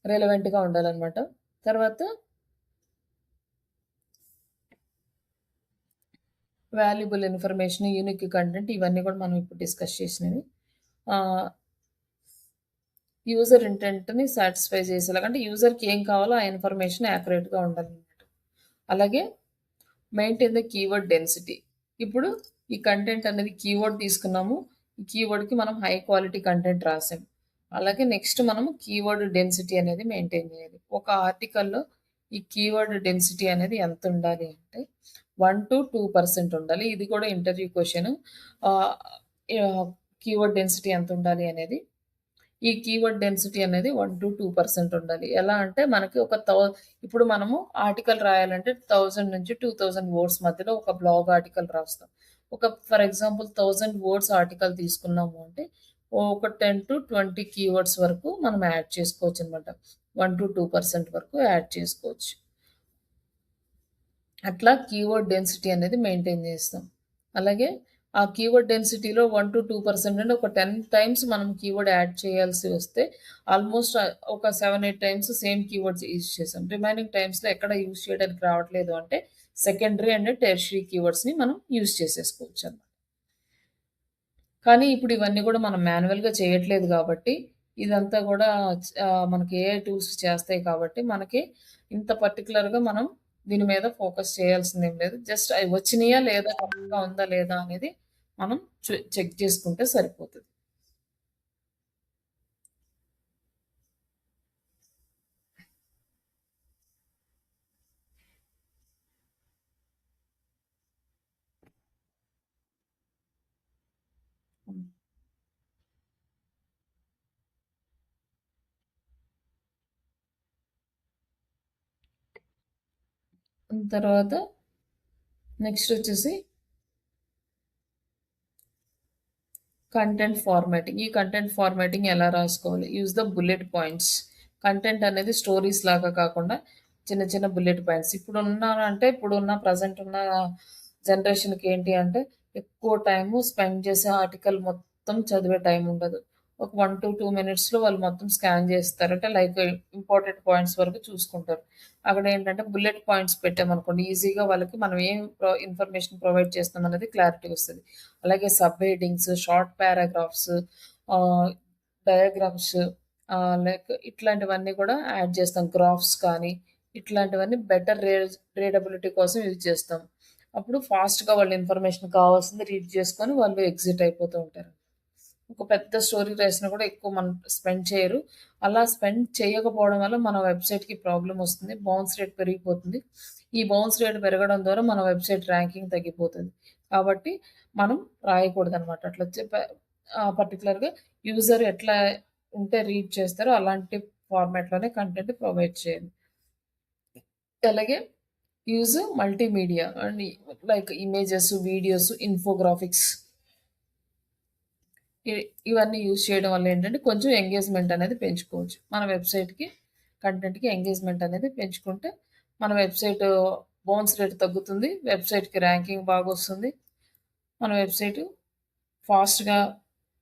రిలవెంట్‌గా ఉండాలనమాట. తర్వాత వాల్యుబుల్ ఇన్ఫర్మేషన్, యూనిక్ కంటెంట్ ఇవన్నీ కూడా మనం ఇప్పుడు డిస్కస్ చేసినవి. ఆహ్, యూజర్ ఇంటెంట్‌ని సాటిస్ఫై చేసేలాగా అంటే యూజర్‌కి ఏం కావాలో ఆ ఇన్ఫర్మేషన్ యాక్యురేట్‌గా ఉండాలనమాట. అలాగే మెయింటైన్ ద కీవర్డ్ డెన్సిటీ. ఇప్పుడు ఈ కంటెంట్ అనేది కీవర్డ్ తీసుకున్నాము. ఈ కీవర్డ్‌కి మనం హై క్వాలిటీ కంటెంట్ రాసాం. అలాగే నెక్స్ట్ మనము కీవర్డ్ డెన్సిటీ అనేది మెయింటైన్ చేయాలి. ఒక ఆర్టికల్‌లో ఈ కీవర్డ్ డెన్సిటీ అనేది ఎంత ఉండాలి అంటే 1-2% ఉండాలి. ఇది కూడా ఇంటర్వ్యూ క్వెషన్. ఆహ్, యాహ్! కీవర్డ్ డెన్సిటీ ఎంత ఉండాలి అనేది. ఈ కీవర్డ్ డెన్సిటీ అనేది 1-2% ఉండాలి. ఎలా అంటే మనకి ఇప్పుడు మనము ఆర్టికల్ రాయాలంటే 1000 నుంచి 2000 వర్డ్స్ మధ్యలో ఒక బ్లాగ్ ఆర్టికల్ రాస్తాం. ఫర్ ఎగ్జాంపుల్ 1000 వర్డ్స్ ఆర్టికల్ తీసుకున్నాము అంటే ఒక 10-20 కీవర్డ్స్ వరకు మనం యాడ్ చేసుకోవచ్చనమాట. 1-2% వరకు యాడ్ చేసుకోవచ్చు. అట్లా కీవర్డ్ డెన్సిటీ అనేది మెయింటైన్ చేస్తాం. అలాగే ఆ కీవర్డ్ డెన్సిటీలో 1-2% అంటే ఒక 10 టైమ్స్ మనం కీవర్డ్ యాడ్ చేయాల్సి వస్తే ఆల్మోస్ట్ ఒక 7, 8 టైమ్స్ సేమ్ కీవర్డ్స్ యూజ్ చేసాం. రిమైనింగ్ టైమ్స్‌లో ఎక్కడ యూజ్ చేయడానికి రావట్లేదు అంటే సెకండరీ అండ్ టెర్షియరీ కీవర్డ్స్‌ని మనం యూజ్ చేసేసుకోవచ్చనమాట. కానీ ఇప్పుడు ఇవన్నీ కూడా మనం మాన్యువల్‌గా చేయట్లేదు కాబట్టి ఇదంతా కూడా మనకి ఏఐ టూల్స్ చేస్తాయి కాబట్టి మనకి ఇంత పర్టిక్యులర్‌గా మనం దీని మీద ఫోకస్ చేయాల్సిందేం లేదు. జస్ట్ అవి వచ్చినాయా లేదా కరెక్ట్‌గా ఉందా లేదా అనేది మనం చెక్ చేసుకుంటే సరిపోతది. హ్మ్. తర్వాత నెక్స్ట్ వచ్చేసి కంటెంట్ ఫార్మాటింగ్. ఈ కంటెంట్ ఫార్మాటింగ్ ఎలా రాసుకోవాలి? Use the bullet points. Content అనేది స్టోరీస్ లాగా కాకుండా చిన్న చిన్న బుల్లెట్ పాయింట్స్. ఇప్పుడున్న ప్రెజెంట్ ఉన్న జనరేషన్‌కి ఏంటి అంటే ఎక్కువ టైము స్పెండ్ చేసే ఆర్టికల్ మొత్తం చదివే టైం ఉండదు. ఒక 1-2 మినిట్స్‌లో వాళ్ళు మొత్తం స్కాన్ చేస్తారు. అంటే లైక్ ఇంపార్టెంట్ పాయింట్స్ వరకు చూసుకుంటారు. అక్కడేంటంటే బుల్లెట్ పాయింట్స్ పెట్టామనుకోండి ఈజీగా వాళ్ళకి మనం ఏం ఇన్ఫర్మేషన్ ప్రొవైడ్ చేస్తున్నాం అనేది క్లారిటీ వస్తది. అలాగే సబ్ హెడ్డింగ్స్, షార్ట్ పారాగ్రాఫ్స్, ఆహ్, డయాగ్రామ్స్, లైక్ ఇట్లాంటివన్నీ కూడా యాడ్ చేస్తాం. గ్రాఫ్స్ కానీ ఇట్లాంటివన్నీ బెటర్ రీడబిలిటీ కోసం యూజ్ చేస్తాం. అప్పుడు ఫాస్ట్‌గా వాళ్ళు ఇన్ఫర్మేషన్ కావాల్సింది రీడ్ చేసుకొని వాళ్ళు ఎగ్జిట్ అయిపోతూ ఉంటారు. ఒక పెద్ద స్టోరీ రాసినా కూడా ఎక్కువ మనం స్పెండ్ చేయరు. అలా స్పెండ్ చేయకపోవడం వల్ల మన వెబ్‌సైట్‌కి ప్రాబ్లమ్ వస్తుంది. బౌన్స్ రేట్ పెరిగిపోతుంది. ఈ బౌన్స్ రేట్ పెరగడం ద్వారా మన వెబ్‌సైట్ ర్యాంకింగ్ తగ్గిపోతది. కాబట్టి మనం రాయకూడదనమాట. అట్లా పర్టిక్యులర్‌గా యూజర్ ఎట్లా ఉంటే రీడ్ చేస్తారో అలాంటి ఫార్మాట్‌లోనే కంటెంట్ ప్రొవైడ్ చేయాలి. అలాగే use multimedia and like images, videos, infographics ఇ ఇవన్నీ యూజ్ చేయడం వల్ల ఏంటంటే కొంచెం ఎంగేజ్‌మెంట్ అనేది పెంచుకోవచ్చు. మన వెబ్‌సైట్‌కి, కంటెంట్‌కి ఎంగేజ్‌మెంట్ అనేది పెంచుకుంటే మన వెబ్‌సైట్ బౌన్స్ రేట్ తగ్గుతుంది. వెబ్‌సైట్‌కి ర్యాంకింగ్ బాగొస్తుంది. మన వెబ్‌సైట్ ఫాస్ట్‌గా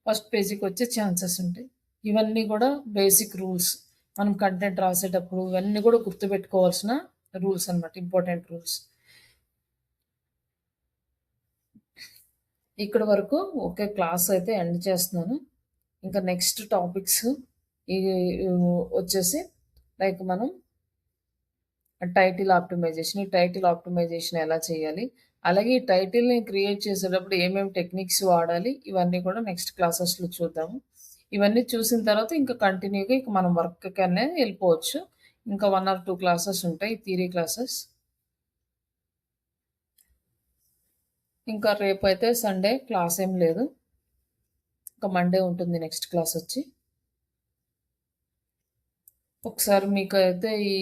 ఫస్ట్ పేజీకొచ్చే ఛాన్సెస్ ఉంటాయి. ఇవన్నీ కూడా బేసిక్ రూల్స్. మనం కంటెంట్ రాసేటప్పుడు ఇవన్నీ కూడా గుర్తుపెట్టుకోవాల్సిన రూల్స్ అన్నమాట. Important rules. ఇక్కడి వరకు ఓకే. క్లాస్ అయితే ఎండ్ చేస్తున్నాను. ఇంకా నెక్స్ట్ టాపిక్స్ ఈ వచ్చేసి లైక్ మనం టైటిల్ ఆప్టిమైజేషన్. ఈ టైటిల్ ఆప్టిమైజేషన్ ఎలా చేయాలి? అలాగే ఈ టైటిల్‌ని క్రియేట్ చేసేటప్పుడు ఏమేమి టెక్నిక్స్ వాడాలి? ఇవన్నీ కూడా నెక్స్ట్ క్లాసెస్‌లో చూద్దాము. ఇవన్నీ చూసిన తర్వాత ఇంకా కంటిన్యూగా ఇక మనం వర్క్‌కనే వెళ్ళిపోవచ్చు. ఇంకా 1 ఆర్ 2 క్లాసెస్ ఉంటాయి. Theory classes. ఇంకా రేపైతే సండే క్లాస్ ఏం లేదు. ఇంకా మండే ఉంటుంది నెక్స్ట్ క్లాస్ వచ్చి. ఒకసారి మీకైతే ఈ